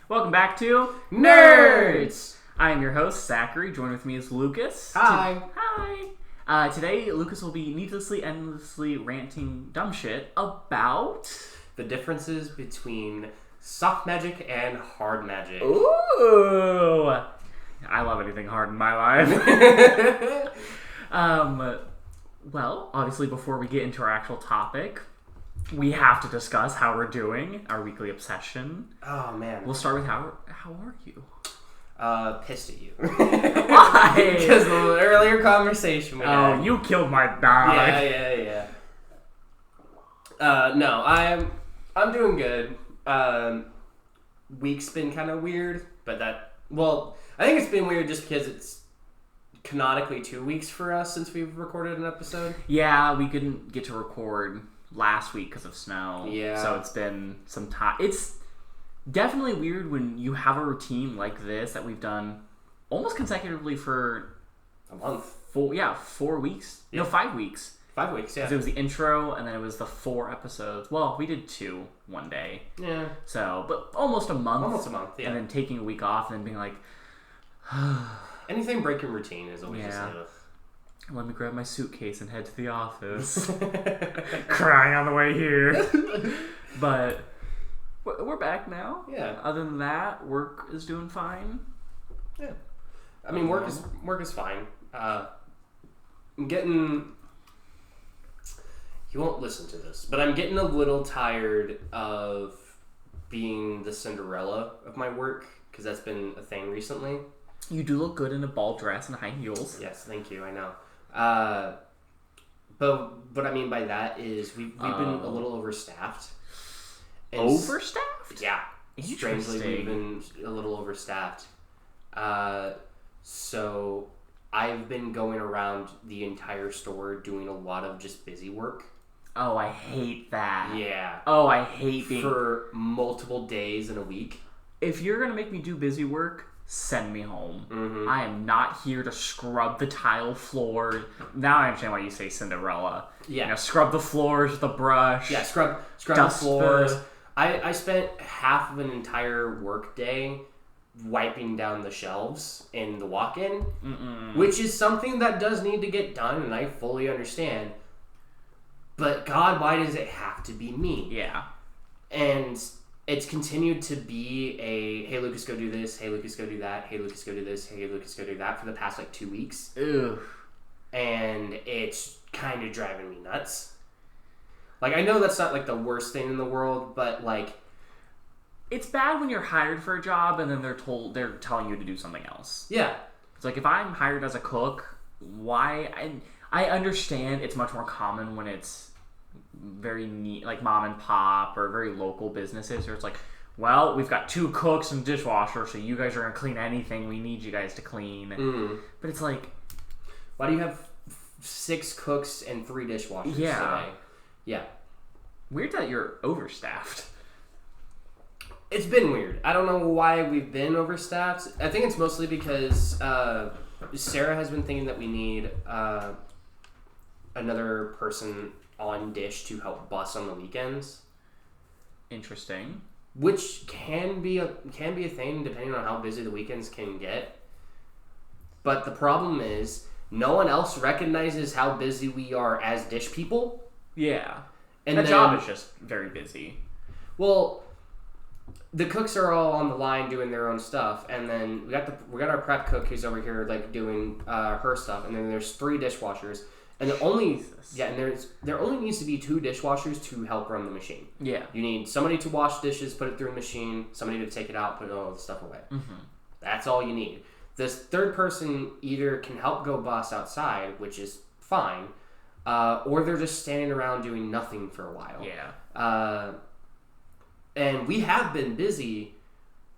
Welcome back to N.E.R.D.S. I am your host, Zackary. Joined with me is Lucas. Hi. Hi. Today, Lucas will be needlessly, endlessly ranting dumb shit about The differences between soft magic and hard magic. Ooh! I love anything hard in my life. Well, obviously, before we get into our actual topic, we have to discuss how we're doing, our weekly obsession. Oh, man. We'll start with how are you? Pissed at you. Why? Because the earlier conversation we had. Oh, you killed my dog. Yeah. No, I'm doing good. Week's been kind of weird, but I think it's been weird just because it's canonically 2 weeks for us since we've recorded an episode. Yeah, we couldn't get to record last week because of snow. Yeah. So it's been some time. It's definitely weird when you have a routine like this that we've done almost consecutively for a month. 4 weeks. Yeah. No, 5 weeks. 5 weeks, yeah. Because it was the intro and then it was the 4 episodes. Well, we did 2 one day. Yeah. So, but almost a month. Almost a month, yeah. And then taking a week off and then being like, anything breaking routine is always just let me grab my suitcase and head to the office. Crying on the way here. But we're back now. Yeah. Other than that, work is doing fine. Yeah. I mean, work is fine. I'm getting... You won't listen to this, but I'm getting a little tired of being the Cinderella of my work, because that's been a thing recently. You do look good in a ball dress and high heels. Yes, thank you, I know. But what I mean by that is we've been a little overstaffed. Overstaffed? Yeah. Strangely, we've been a little overstaffed. So I've been going around the entire store doing a lot of just busy work. Oh, I hate that. Yeah. Oh, I hate being... For multiple days in a week. If you're going to make me do busy work, send me home. Mm-hmm. I am not here to scrub the tile floor. Now I understand why you say Cinderella. Yeah. You know, scrub the floors with a brush. Yeah, scrub the floors. I spent half of an entire work day wiping down the shelves in the walk-in, which is something that does need to get done, and I fully understand. But God, why does it have to be me? Yeah. And it's continued to be a, hey, Lucas, go do this. Hey, Lucas, go do that. Hey, Lucas, go do this. Hey, Lucas, go do that for the past, 2 weeks. Ugh. And it's kind of driving me nuts. I know that's not, the worst thing in the world, but, It's bad when you're hired for a job and then they're telling you to do something else. Yeah. It's like, if I'm hired as a cook, why... I understand it's much more common when it's very neat, like mom and pop or very local businesses, where it's like, well, we've got 2 cooks and dishwasher, so you guys are going to clean anything we need you guys to clean. But it's like... Why do you have 6 cooks and 3 dishwashers today? Yeah. Weird that you're overstaffed. It's been weird. I don't know why we've been overstaffed. I think it's mostly because Sarah has been thinking that we need another person on dish to help bus on the weekends. Interesting. Which can be a thing depending on how busy the weekends can get. But the problem is no one else recognizes how busy we are as dish people. Yeah. And the job is just very busy. Well, the cooks are all on the line doing their own stuff, and then we got our prep cook who's over here doing her stuff, and then there's 3 dishwashers, and there only needs to be 2 dishwashers to help run the machine. Yeah. You need somebody to wash dishes, put it through a machine, somebody to take it out, put all the stuff away. Mm-hmm. That's all you need. This third person either can help go bus outside, which is fine, or they're just standing around doing nothing for a while. Yeah. And we have been busy,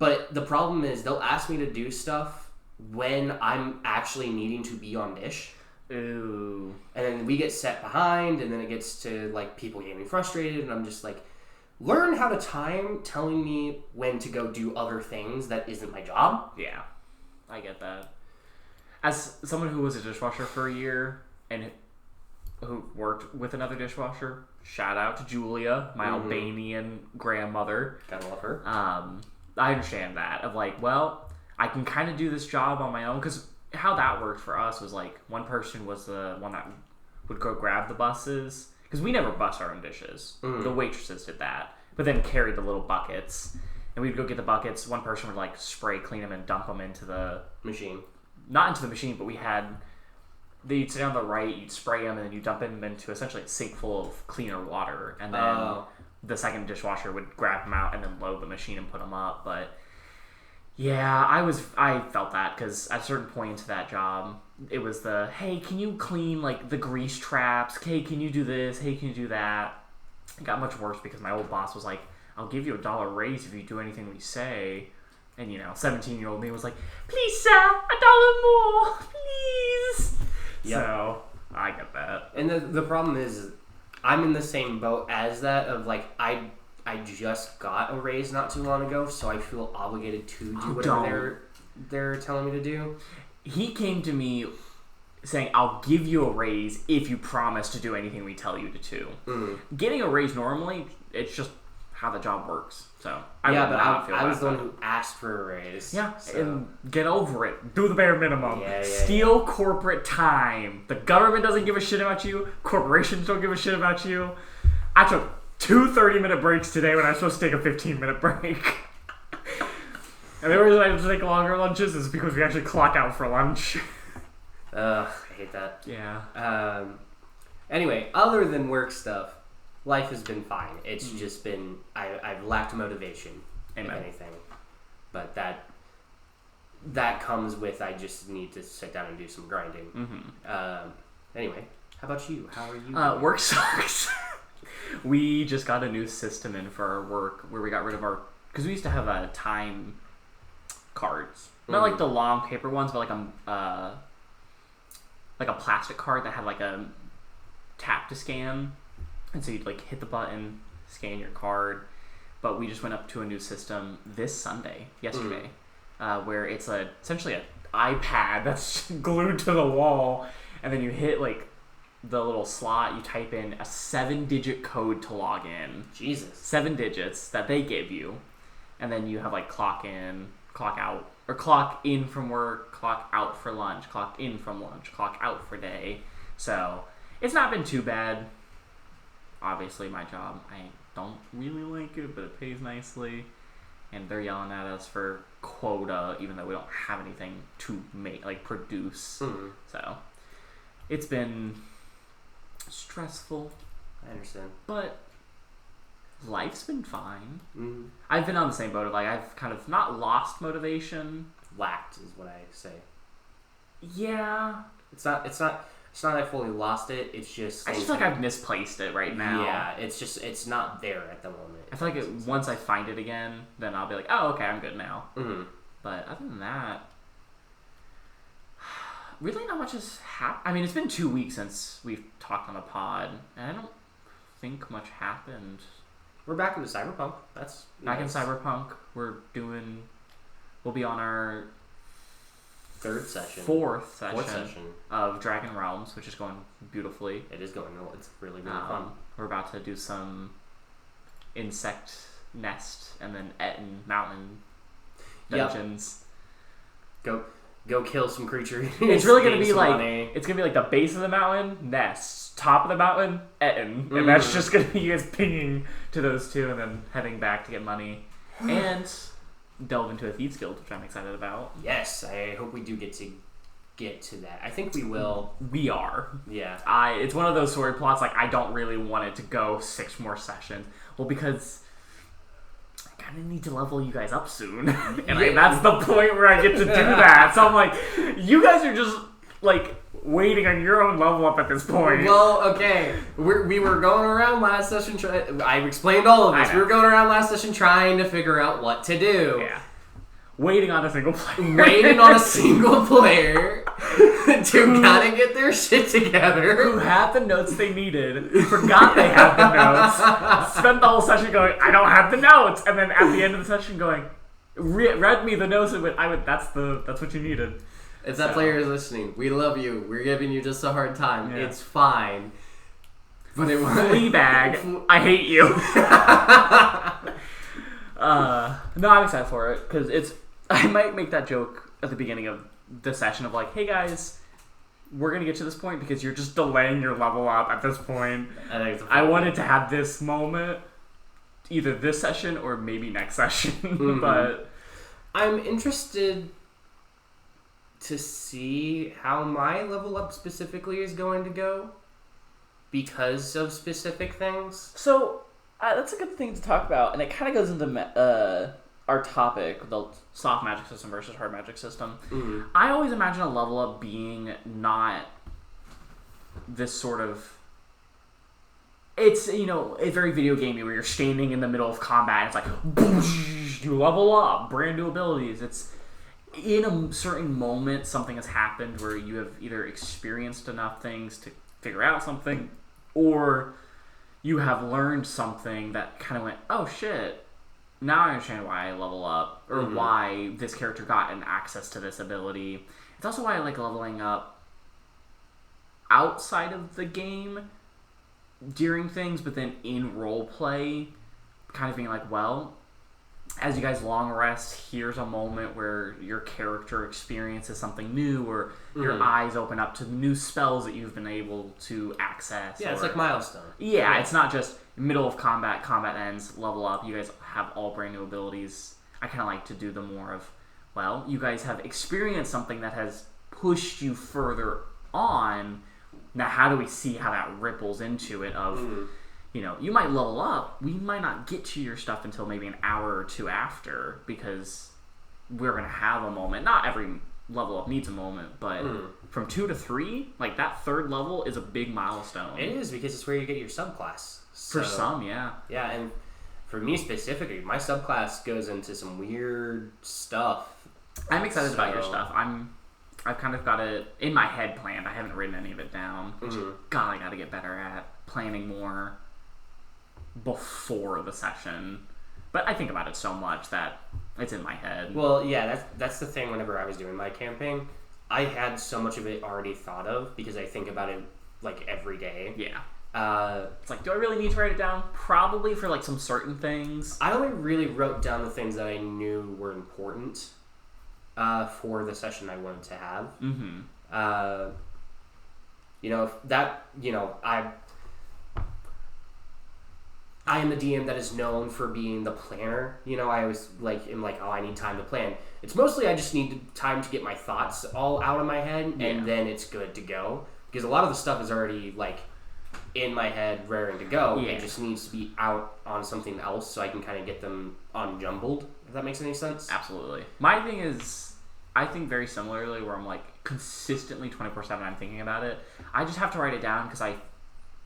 but the problem is they'll ask me to do stuff when I'm actually needing to be on dish. Ooh. And then we get set behind, and then it gets to people getting frustrated, and I'm just learn how to time telling me when to go do other things that isn't my job. Yeah, I get that. As someone who was a dishwasher for a year and who worked with another dishwasher, shout out to Julia, my Albanian grandmother. Gotta love her. I understand that of like, well, I can kind of do this job on my own, because how that worked for us was like one person was the one that would go grab the buses, because we never bus our own dishes. The waitresses did that, but then carried the little buckets, and we'd go get the buckets. One person would like spray clean them and dump them into the machine. Not into the machine, but you'd sit on the right, you'd spray them, and then you dump them into essentially a sink full of cleaner water, and then the second dishwasher would grab them out and then load the machine and put them up. But yeah, I felt that, because at a certain point into that job, it was hey, can you clean like the grease traps? Hey, can you do this? Hey, can you do that? It got much worse because my old boss was like, I'll give you $1 raise if you do anything we say. And 17-year-old me was like, please sir, $1 more, please. Yep. So I get that. And the problem is, I'm in the same boat as that of like, I just got a raise not too long ago, so I feel obligated to do whatever they're telling me to do. He came to me saying, I'll give you a raise if you promise to do anything we tell you to do. Getting a raise normally, it's just how the job works. So I was the one who asked for a raise. Yeah, so. And get over it. Do the bare minimum. Steal corporate time. The government doesn't give a shit about you. Corporations don't give a shit about you. I took 2 30-minute breaks today when I was supposed to take a 15-minute break. And the reason I have to take longer lunches is because we actually clock out for lunch. I hate that. Yeah. Anyway, other than work stuff, life has been fine. It's just been, I've lacked motivation, if anything. But that comes with, I just need to sit down and do some grinding. Anyway, how about you? How are you? Work sucks. We just got a new system in for our work where we got rid of because we used to have time cards. Not like the long paper ones, but like a plastic card that had like a tap to scan. And so you'd like hit the button, scan your card. But we just went up to a new system yesterday, where it's essentially an iPad that's glued to the wall, and then you hit like the little slot, you type in a 7-digit code to log in. Jesus. 7 digits that they give you, and then you have like clock in, clock out, or clock in from work, clock out for lunch, clock in from lunch, clock out for day. So it's not been too bad. Obviously, my job, I don't really like it, but it pays nicely. And they're yelling at us for quota, even though we don't have anything to make, like produce. So it's been stressful. I understand. But life's been fine. I've been on the same boat of like, I've kind of not lost motivation. Lacked is what I say. Yeah. It's not that I fully lost it. It's just I just feel like I've misplaced it right now. Yeah, it's not there at the moment. I feel like once I find it again, then I'll be like, oh, okay, I'm good now. But other than that, really not much has happened. I mean, it's been 2 weeks since we've talked on the pod, and I don't think much happened. We're back into Cyberpunk. That's back nice. in Cyberpunk. We'll be on our fourth session of Dragon Realms, which is going beautifully. It is going. It's really fun. We're about to do some insect nest and then N.E.R.D.S mountain dungeons. Go kill some creatures. It's really gonna be like it's gonna be like the base of the mountain, nests, top of the mountain, N.E.R.D s, and that's just gonna be you guys pinging to those two and then heading back to get money and delve into a Thieves Guild, which I'm excited about. Yes, I hope we do get to that. I think we will. We are. Yeah. It's one of those story plots like I don't really want it to go 6 more sessions. Well, because I kind of need to level you guys up soon. And that's the point where I get to do that. So I'm like, you guys are just like waiting on your own level up at this point. Well, okay. We were going around last session. I explained all of this. We were going around last session trying to figure out what to do. Yeah. Waiting on a single player. Waiting on a single player to kind of get their shit together. Who had the notes they needed, forgot they had the notes, spent the whole session going, I don't have the notes, and then at the end of the session going, read me the notes and went, that's what you needed. If that player is listening, we love you. We're giving you just a hard time. Yeah. It's fine. But it was Fleabag, I hate you. No, I'm excited for it because I might make that joke at the beginning of the session of like, hey guys, we're gonna get to this point because you're just delaying your level up at this point. I wanted to have this moment, either this session or maybe next session, but I'm interested to see how my level up specifically is going to go because of specific things. So that's a good thing to talk about, and it kind of goes into our topic, the soft magic system versus hard magic system. I always imagine a level up being not this sort of... It's, it's very video gamey where you're standing in the middle of combat and it's like, boosh, you level up, brand new abilities. It's in a certain moment something has happened where you have either experienced enough things to figure out something, or you have learned something that kind of went, oh shit, now I understand why I level up, or why this character got an access to this ability. It's also why I like leveling up outside of the game during things, but then in role play, kind of being like, well, as you guys long rest, here's a moment where your character experiences something new, or your eyes open up to new spells that you've been able to access. Yeah, it's like milestone. Yeah, it's not just middle of combat ends, level up, you guys have all brand new abilities. I kind of like to do the more of, well, you guys have experienced something that has pushed you further on. Now, how do we see how that ripples into it of... you might level up. We might not get to your stuff until maybe an hour or two after, because we're going to have a moment. Not every level up needs a moment, but from 2 to 3, like that third level is a big milestone. It is, because it's where you get your subclass. For some, yeah. Yeah, and for me specifically, my subclass goes into some weird stuff. I'm excited about your stuff. I've kind of got it in my head planned. I haven't written any of it down, which God, I got to get better at planning more before the session, but I think about it so much that it's in my head. Well, yeah, that's the thing. Whenever I was doing my camping, I had so much of it already thought of because I think about it like every day. Yeah. It's like, do I really need to write it down? Probably for like some certain things. I only really wrote down the things that I knew were important for the session I wanted to have. I am the DM that is known for being the planner. I always am like, oh, I need time to plan. It's mostly I just need time to get my thoughts all out of my head, and then it's good to go. Because a lot of the stuff is already like in my head, raring to go. It just needs to be out on something else so I can kind of get them unjumbled, if that makes any sense. Absolutely. My thing is, I think very similarly, where I'm like consistently 24/7 I'm thinking about it. I just have to write it down because I,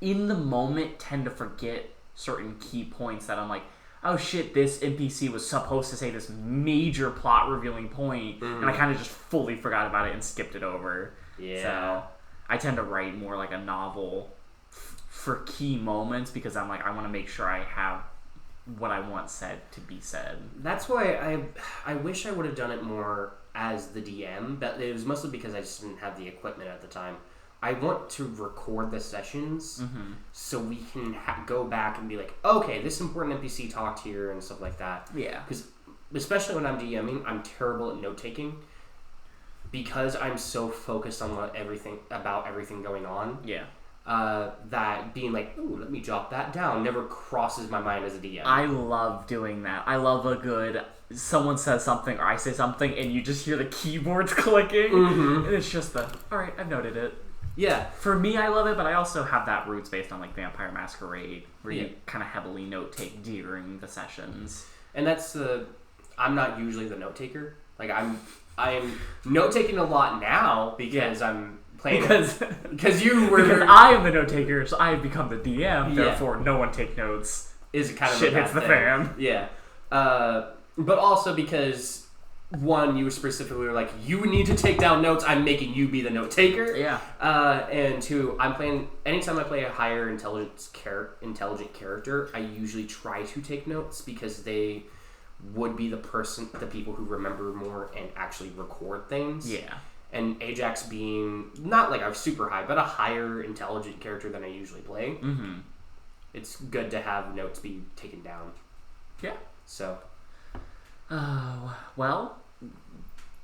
in the moment, tend to forget certain key points that I'm like, oh shit, this NPC was supposed to say this major plot revealing point, and I kind of just fully forgot about it and skipped it over. Yeah. So I tend to write more like a novel for key moments because I'm like, I want to make sure I have what I want said to be said. That's why I wish I would have done it more as the DM, but it was mostly because I just didn't have the equipment at the time. I want to record the sessions so we can go back and be like, okay, this important NPC talked here and stuff like that. Yeah. Because especially when I'm DMing, I'm terrible at note taking because I'm so focused on everything going on. Yeah. That being like, ooh, let me jot that down never crosses my mind as a DM. I love doing that. I love a good... Someone says something or I say something and you just hear the keyboards clicking and it's just alright, I've noted it. Yeah. For me, I love it, but I also have that roots based on like Vampire Masquerade, where you kind of heavily note take during the sessions. And that's I'm not usually the note taker. Like I'm note taking a lot now because I'm playing because you were because I am the note taker, so I have become the DM. Therefore, no one take notes. Is kind of shit hits the fan. Yeah. But also because. One, you specifically were like, you need to take down notes. I'm making you be the note taker. Yeah. And two, anytime I play a higher intelligent character, I usually try to take notes because they would be the people who remember more and actually record things. Yeah. And Ajax being not like a super high, but a higher intelligent character than I usually play. It's good to have notes be taken down. Yeah. So. Oh, well,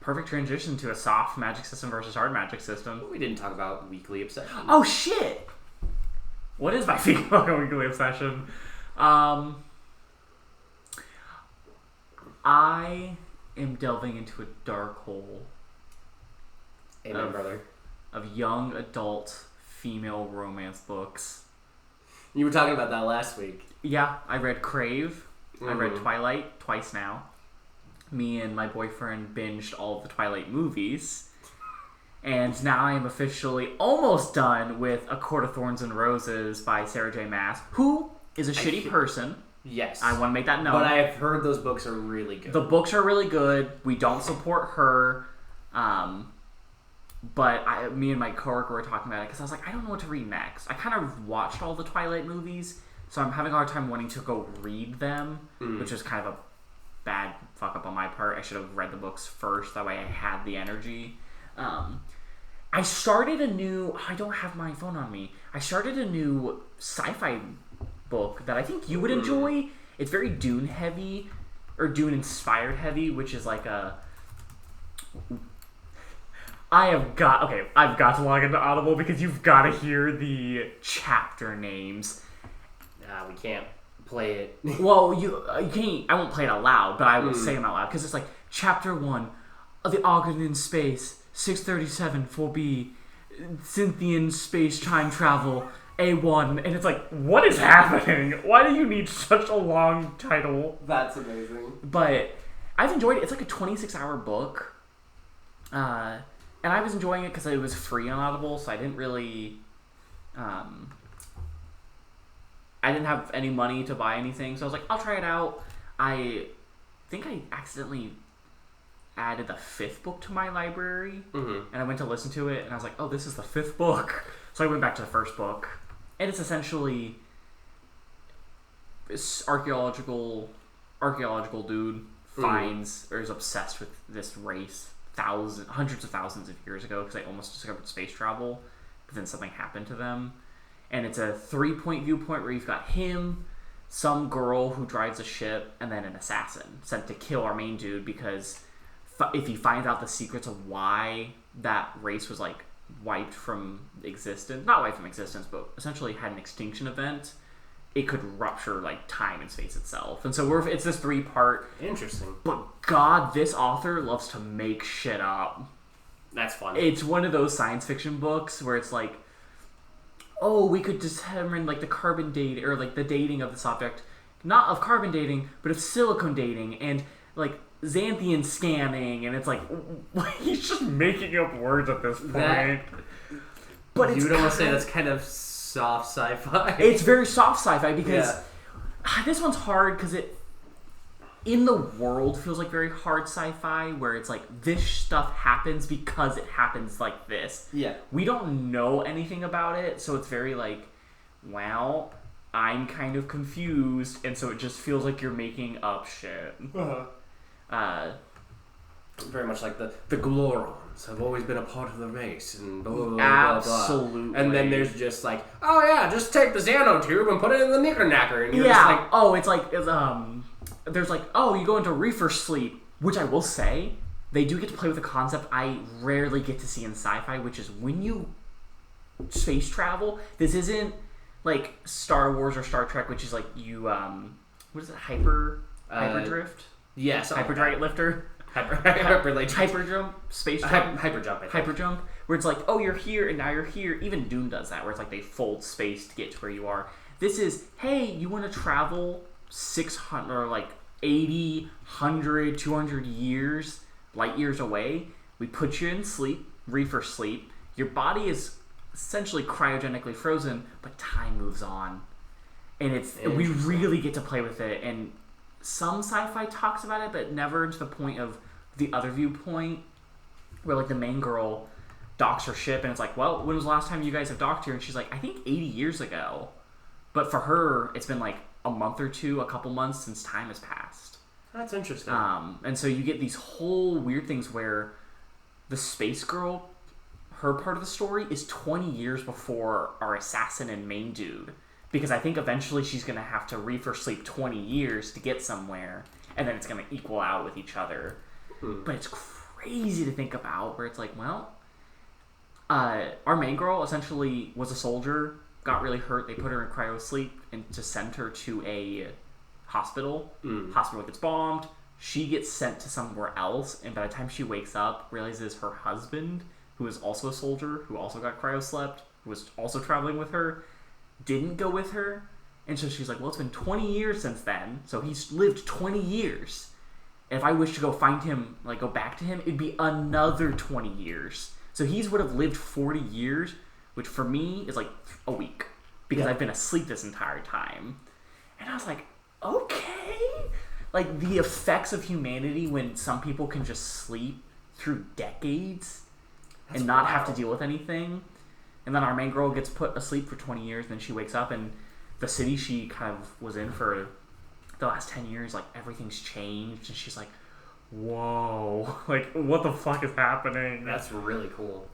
perfect transition to a soft magic system versus hard magic system. We didn't talk about weekly obsession. Oh, shit! What is my fucking weekly obsession? I am delving into a dark hole. Amen, brother. Of young adult female romance books. You were talking about that last week. Yeah, I read Crave. I read Twilight twice now. Me and my boyfriend binged all of the Twilight movies. And now I am officially almost done with A Court of Thorns and Roses by Sarah J. Maas, who is a shitty person. Yes. I want to make that known. But I have heard those books are really good. The books are really good. We don't support her. But me and my coworker were talking about it because I was like, I don't know what to read next. I kind of watched all the Twilight movies, so I'm having a hard time wanting to go read them, which is kind of a bad fuck up on my part. I should have read the books first. That way I had the energy. I started a new... I don't have my phone on me. I started a new sci-fi book that I think you would enjoy. It's very Dune heavy, or Dune inspired heavy, which is like a... I've got to log into Audible because you've got to hear the chapter names. We can't play it. Well, you can't. I won't play it out loud, but I will say them out loud because it's like Chapter 1 of the August in Space 637 4B Cynthian Space Time Travel A1, and it's like, what is happening? Why do you need such a long title? That's amazing. But I've enjoyed it. It's like a 26-hour book. And I was enjoying it because it was free on Audible, so I didn't really... I didn't have any money to buy anything, so I was like, I'll try it out. I think I accidentally added the 5th book to my library, and I went to listen to it, and I was like, oh, this is the 5th book. So I went back to the first book, and it's essentially this archaeological dude finds, or is obsessed with this race hundreds of thousands of years ago, because they almost discovered space travel, but then something happened to them. And it's a 3-point viewpoint where you've got him, some girl who drives a ship, and then an assassin sent to kill our main dude, because if he finds out the secrets of why that race was like wiped from existence, not wiped from existence, but essentially had an extinction event, it could rupture like time and space itself. And so it's this 3-part. Interesting. But God, this author loves to make shit up. That's fun. It's one of those science fiction books where it's like, oh, we could determine like the carbon date, or like the dating of this object, not of carbon dating, but of silicon dating, and like Xanthian scanning, and it's like he's just making up words at this point. But you would almost say that's kind of soft sci-fi. It's very soft sci-fi because this one's hard because it in the world feels like very hard sci-fi, where it's like this stuff happens because it happens like this. Yeah. We don't know anything about it, so it's very like, well, I'm kind of confused, and so it just feels like you're making up shit. Very much like the Glorons have always been a part of the race, and blah, blah, blah, absolutely. blah, blah. And then there's just like, oh yeah, just take the Xanotube and put it in the knicker-knacker, and you're just like... Oh, it's like, there's like, oh, you go into reefer sleep, which I will say, they do get to play with a concept I rarely get to see in sci-fi, which is when you space travel, this isn't like Star Wars or Star Trek, which is like you, what is it, hyperdrift? Yes. Hyperdrive lifter? Hyperjump? Space jump? Hyperjump. Where it's like, oh, you're here, and now you're here. Even Dune does that, where it's like they fold space to get to where you are. This is, hey, you want to travel 600, or like 80, 100, 200 years, light years away? We put you in sleep, reefer sleep. Your body is essentially cryogenically frozen, but time moves on. And we really get to play with it, and some sci-fi talks about it, but never to the point of the other viewpoint, where like the main girl docks her ship, and it's like, well, when was the last time you guys have docked here? And she's like, I think 80 years ago. But for her, it's been like a month or two, a couple months since time has passed. That's interesting. And so you get these whole weird things where the space girl, her part of the story is 20 years before our assassin and main dude. Because I think eventually she's going to have to reefer sleep 20 years to get somewhere. and then it's going to equal out with each other. But it's crazy to think about where it's like, well, our main girl essentially was a soldier, got really hurt. They put her in cryo sleep and to send her to a hospital. Hospital gets bombed. She gets sent to somewhere else, and by the time she wakes up, realizes her husband, who is also a soldier, who also got cryo slept, who was also traveling with her, didn't go with her. And so she's like, well, it's been 20 years since then, so he's lived 20 years. And if I wish to go find him, like go back to him, it'd be another 20 years. So he's would have lived 40 years, which for me is like a week, because I've been asleep this entire time. And I was like, okay. Like, the effects of humanity when some people can just sleep through decades and not have to deal with anything. And then our main girl gets put asleep for 20 years, and then she wakes up, and the city she kind of was in for the last 10 years, like, everything's changed, and she's like, whoa, like, what the fuck is happening? That's really cool.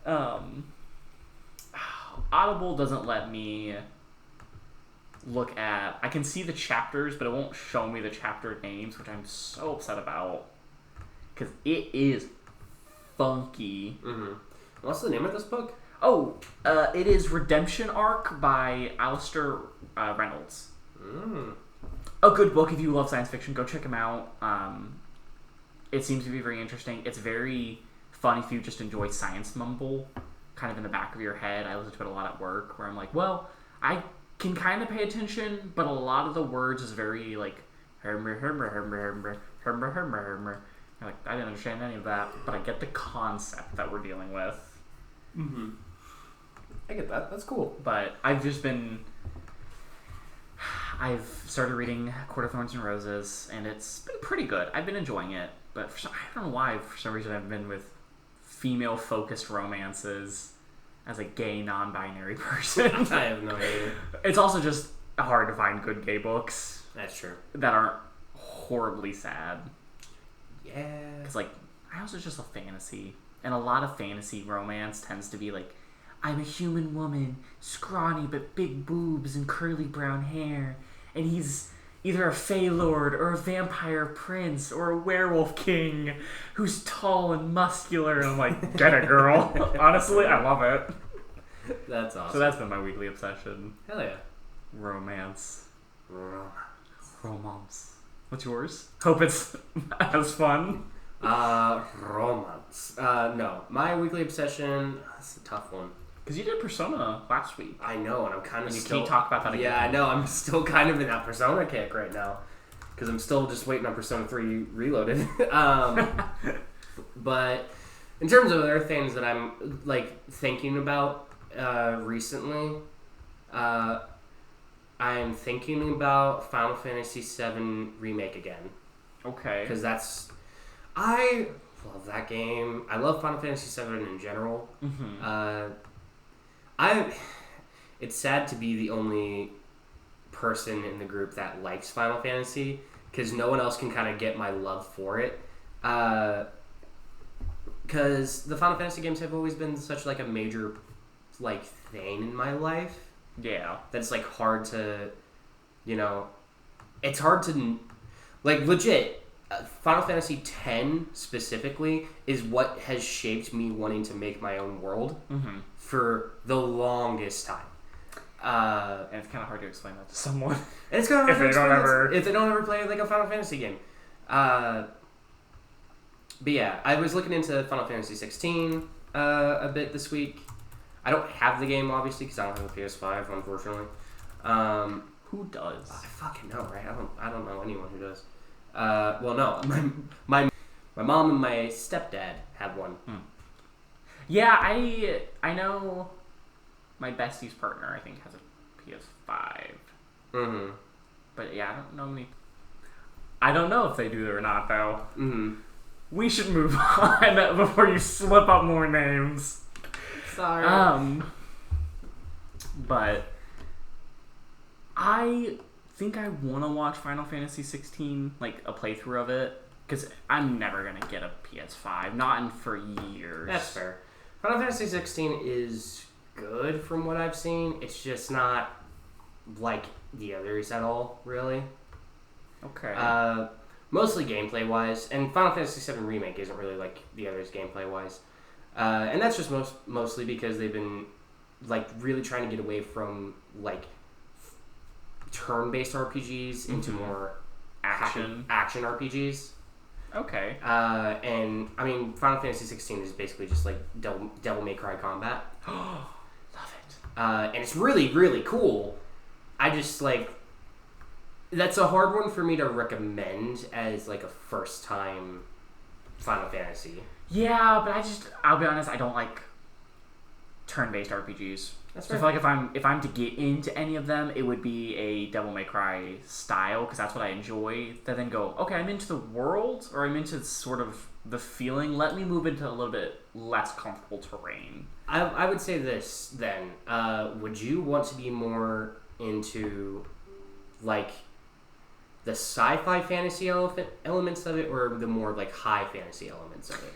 Audible doesn't let me look at... I can see the chapters, but it won't show me the chapter names, which I'm so upset about. Because it is funky. What's the name of this book? Oh, it is Redemption Arc by Alistair Reynolds. A good book if you love science fiction. Go check him out. It seems to be very interesting. It's very fun if you just enjoy science mumble, kind of in the back of your head. I listen to it a lot at work, where I'm like, well, I can kind of pay attention, but a lot of the words is very like hermer. Like, I didn't understand any of that, but I get the concept that we're dealing with. I get that. That's cool. But I've started reading Court of Thorns and Roses, and it's been pretty good. I've been enjoying it, but I don't know why, for some reason I've been with female-focused romances as a gay, non-binary person. I have no idea. It's also just hard to find good gay books. That's true. That aren't horribly sad. Yeah. Because, like, I also just love fantasy. And a lot of fantasy romance tends to be like, I'm a human woman, scrawny but big boobs and curly brown hair, and he's either a Fey Lord or a vampire prince or a werewolf king who's tall and muscular. And I'm like, get it, girl. Honestly, I love it. That's awesome. So that's been my weekly obsession. Hell yeah. Romance. What's yours? Hope it's as fun. Romance. No. My weekly obsession, that's a tough one. Because you did Persona last week. I know, and I'm kind of and you still... can't talk about that again. Yeah, I know. I'm still kind of in that Persona kick right now. Because I'm still just waiting on Persona 3 Reloaded. But in terms of other things that I'm, like, thinking about recently, I'm thinking about Final Fantasy VII Remake again. Okay. Because that's... I love that game. I love Final Fantasy VII in general. It's sad to be the only person in the group that likes Final Fantasy, because no one else can kind of get my love for it. Because the Final Fantasy games have always been such like a major like thing in my life. Yeah. That's like hard to, it's hard to, like legit. Final Fantasy X specifically is what has shaped me wanting to make my own world for the longest time. And it's kind of hard to explain that to someone. And it's kind of hard if they don't ever play like a Final Fantasy game. But yeah, I was looking into Final Fantasy 16 a bit this week. I don't have the game obviously because I don't have a PS5, unfortunately. Who does? I fucking know, right? I don't know anyone who does. Well, no, my mom and my stepdad have one. Yeah, I know my bestie's partner, I think, has a PS5. But yeah, I don't know many. I don't know if they do or not, though. We should move on before you slip up more names. Sorry. But I think I want to watch Final Fantasy 16, like a playthrough of it, because I'm never going to get a PS5, not in for years. That's fair. Final Fantasy 16 is good from what I've seen. It's just not like the others at all, really. Okay. mostly gameplay wise, and Final Fantasy VII Remake isn't really like the others gameplay wise, and that's just mostly because they've been like really trying to get away from like turn-based RPGs into more action RPGs. Okay. And I mean, Final Fantasy 16 is basically just like Devil May Cry combat. Love it. And it's really, really cool. I just like that's a hard one for me to recommend as like a first time Final Fantasy. Yeah, but I'll be honest, I don't like turn-based RPGs. That's so I feel like if I'm to get into any of them, it would be a Devil May Cry style, because that's what I enjoy. That then go, okay, I'm into the world, or I'm into sort of the feeling. Let me move into a little bit less comfortable terrain. I would say this then. Would you want to be more into like the sci-fi fantasy elements of it, or the more like high fantasy elements of it?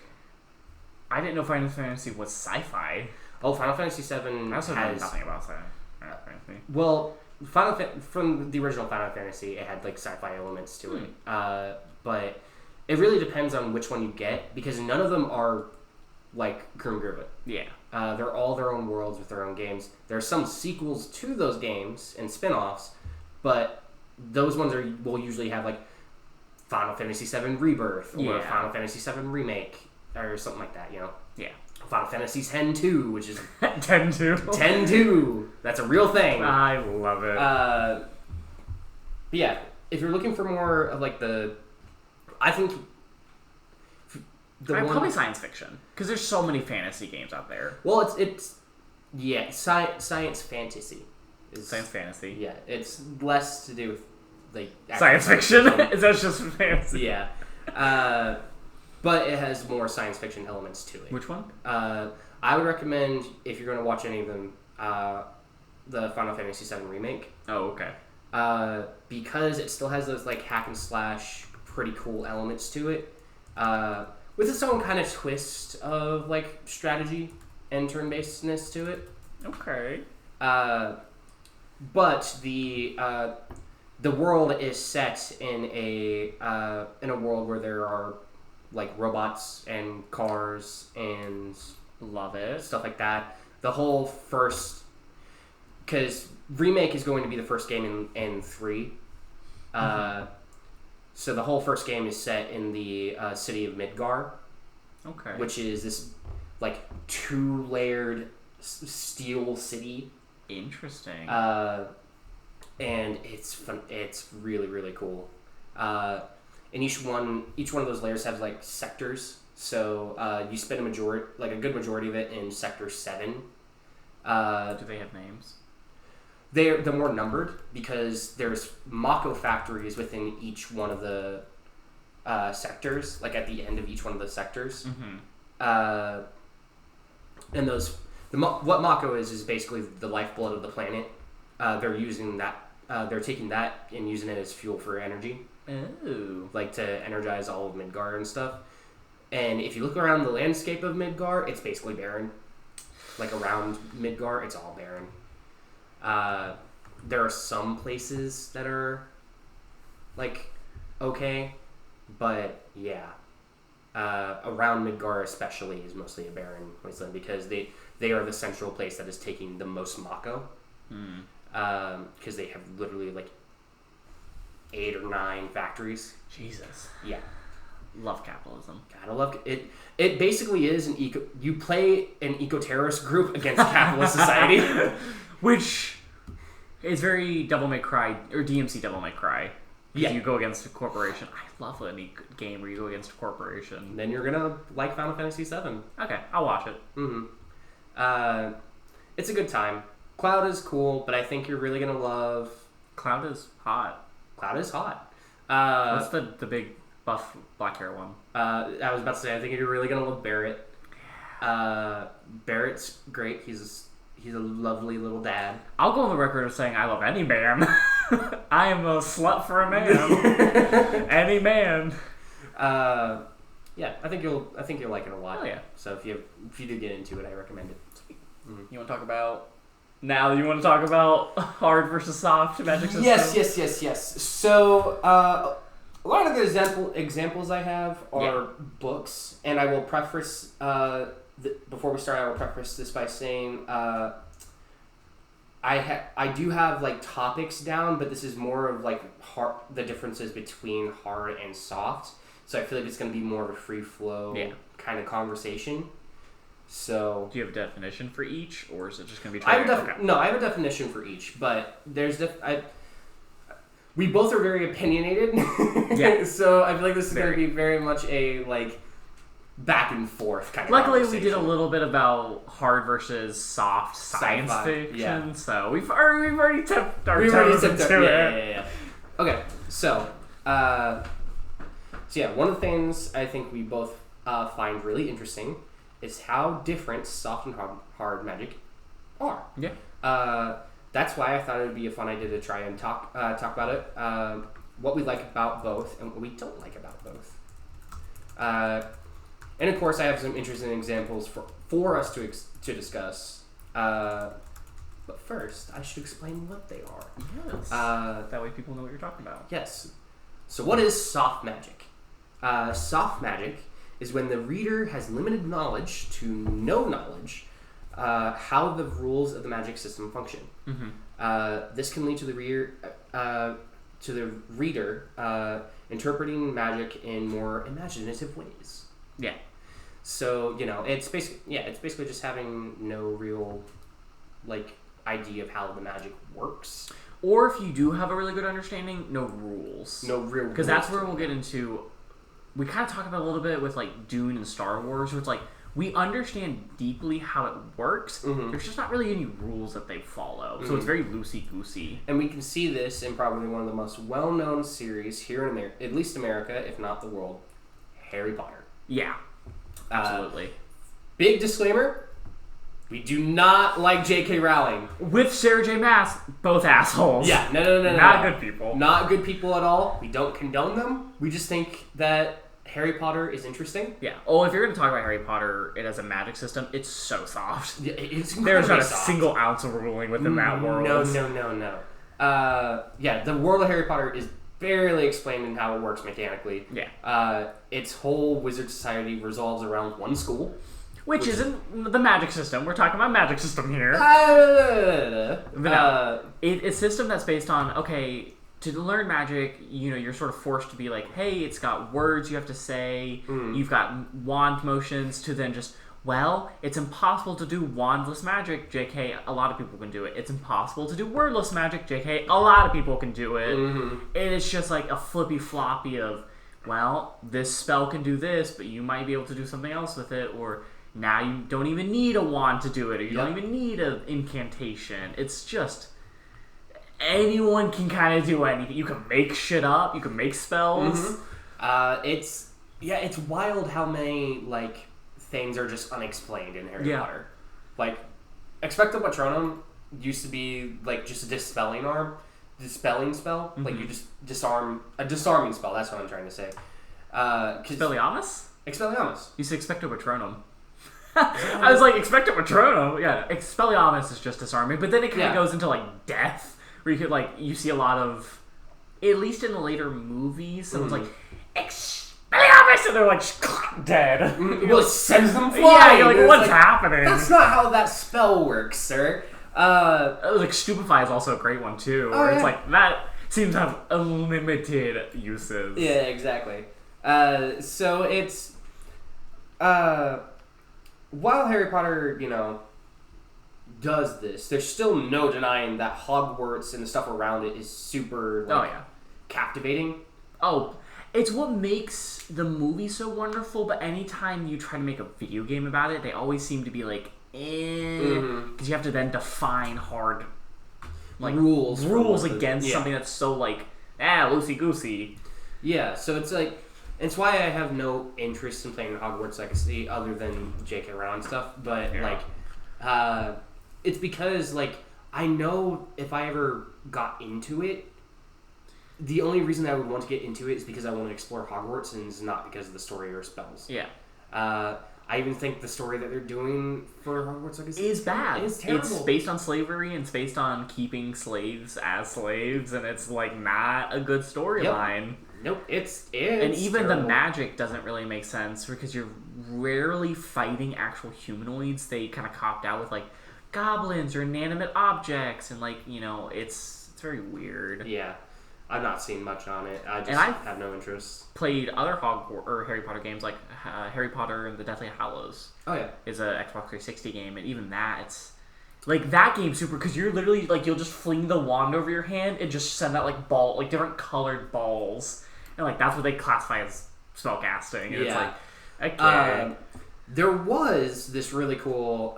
I didn't know Final Fantasy was sci-fi. Oh, Final Fantasy VII I also know has nothing about Final Fantasy. Well, from the original Final Fantasy, it had like sci-fi elements to it, but it really depends on which one you get, because none of them are like Kurumgruba. Yeah. They're all their own worlds with their own games. There are some sequels to those games and spin-offs, but those ones will usually have like Final Fantasy VII Rebirth or Final Fantasy VII Remake or something like that, you know? Yeah. Final Fantasy X-2, which is... X-2? X-2! That's a real thing. I love it. But yeah, if you're looking for more of like I think... Probably science fiction, because there's so many fantasy games out there. Well, it's science fantasy. Science fantasy. Yeah, it's less to do with like science fiction. Is that just fantasy? Yeah, but it has more science fiction elements to it. Which one? I would recommend, if you're going to watch any of them, the Final Fantasy VII Remake. Oh, okay. Because it still has those like hack and slash, pretty cool elements to it. With its own kind of twist of like strategy and turn-basedness to it. Okay. But the world is set in a world where there are like robots and cars and love it, stuff like that. The whole first, because Remake is going to be the first game in 3. So the whole first game is set in the city of Midgar. Okay. Which is this like 2-layered steel city. Interesting. And it's fun. It's really, really cool. And each one of those layers has like sectors. So you spend a good majority of it in Sector 7. Do they have names? They're more numbered because there's Mako factories within each one of the sectors, like at the end of each one of the sectors. And what Mako is basically the lifeblood of the planet. They're using that. They're taking that and using it as fuel for energy. Oh. Like to energize all of Midgar and stuff. And if you look around the landscape of Midgar, it's basically barren. Like around Midgar, it's all barren. There are some places that are like okay, but yeah, around Midgar especially is mostly a barren wasteland because they are the central place that is taking the most Mako. Because they have literally like 8 or 9 factories. Jesus. Yeah. Love capitalism. Gotta love it. It basically is you play an eco-terrorist group against capitalist society. Which is very Devil May Cry, or DMC Devil May Cry. Yeah. You go against a corporation. I love any game where you go against a corporation. Then you're gonna like Final Fantasy VII. Okay, I'll watch it. It's a good time. Cloud is cool, but I think you're really gonna love... Cloud is hot. Cloud is hot. What's the big buff black hair one? I was about to say, I think you're really gonna love Barrett. Barrett's great. He's a lovely little dad. I'll go on the record of saying I love any man. I am a slut for a man. Any man. Yeah, I think you'll like it a lot. Oh yeah. So if you do get into it, I recommend it. You want to talk about hard versus soft magic system? Yes. So A lot of the examples I have are books, and I will preface before we start. I will preface this by saying I do have like topics down, but this is more of like the differences between hard and soft. So I feel like it's going to be more of a free flow kind of conversation. So do you have a definition for each, or is it just going to be? No, I have a definition for each, but there's we both are very opinionated. Yeah. So I feel like this is going to be very much a like back and forth kind of Luckily, we did a little bit about hard versus soft science fiction, so we've already tipped our toes into it. Yeah. Okay, so one of the things I think we both find really interesting is how different soft and hard magic are. Yeah. That's why I thought it would be a fun idea to try and talk about it. What we like about both and what we don't like about both. And of course, I have some interesting examples for us to discuss. But first, I should explain what they are. Yes. That way people know what you're talking about. Yes. So what is soft magic? Soft magic is when the reader has limited knowledge to no knowledge how the rules of the magic system function. Mm-hmm. This can lead to the reader interpreting magic in more imaginative ways. Yeah. So it's basically just having no real idea of how the magic works. Or if you do have a really good understanding, no rules. No real rules. Because that's where we'll get into. We kind of talk about a little bit with Dune and Star Wars, where it's we understand deeply how it works. Mm-hmm. There's just not really any rules that they follow, so it's very loosey-goosey. And we can see this in probably one of the most well-known series here in America, at least America, if not the world, Harry Potter. Yeah, absolutely. Big disclaimer: we do not like J.K. Rowling. With Sarah J. Maas, both assholes. Yeah, no. Not good people. Not good people at all. We don't condone them. We just think that Harry Potter is interesting. Yeah. Oh, if you're going to talk about Harry Potter, it has a magic system. It's so soft. Yeah, it's There's not a soft. single ounce of ruling within that world. No. The world of Harry Potter is barely explained in how it works mechanically. Yeah. Its whole wizard society revolves around one school. Which isn't the magic system. We're talking about magic system here. It's a system that's based on, okay, to learn magic, you're sort of forced to be hey, it's got words you have to say. You've got wand motions to then just, it's impossible to do wandless magic, JK, a lot of people can do it. It's impossible to do wordless magic, JK, a lot of people can do it. Mm-hmm. And it's just a flippy floppy of, this spell can do this, but you might be able to do something else with it, or now you don't even need a wand to do it, or you don't even need an incantation. It's just anyone can kind of do anything. You can make shit up. You can make spells. Mm-hmm. It's wild how many things are just unexplained in Harry Potter. Expecto Patronum used to be just a dispelling spell. Mm-hmm. You just disarm a disarming spell. That's what I'm trying to say. Expelliarmus? Expelliarmus. You said Expecto Patronum. I was Expecto Patronum. Yeah, Expelliarmus is just disarming, but then it kind of goes into death. Where you could you see a lot of, at least in the later movies, someone's Expelliarmus, and they're dead. Well, it sends them flying. Yeah, you're what's happening? That's not how that spell works, sir. Stupefy is also a great one too. Where it's that seems to have unlimited uses. Yeah, exactly. So it's while Harry Potter, does this, there's still no denying that Hogwarts and the stuff around it is super captivating. Oh, it's what makes the movie so wonderful, but anytime you try to make a video game about it, they always seem to be because you have to then define hard rules against something that's so loosey-goosey. Yeah, so it's why I have no interest in playing Hogwarts Legacy other than J.K. Rowling stuff, but it's because I know if I ever got into it, the only reason I would want to get into it is because I want to explore Hogwarts, and it's not because of the story or spells. Yeah. I even think the story that they're doing for Hogwarts Legacy is bad. It's terrible. It's based on slavery, and it's based on keeping slaves as slaves, and it's not a good storyline. Yep. Nope, it's and even terrible. the magic doesn't really make sense because you're rarely fighting actual humanoids. They kind of copped out with like goblins or inanimate objects, and like it's very weird. Yeah, I've not seen much on it. I just have no interest. Played other Harry Potter games like Harry Potter and the Deathly Hallows. Oh yeah, is a Xbox 360 game, and even that it's. Like, that game's super, because you're literally, like, you'll just fling the wand over your hand and just send out, like, different colored balls. And, like, that's what they classify as spellcasting. And it's like, okay. There was this really cool,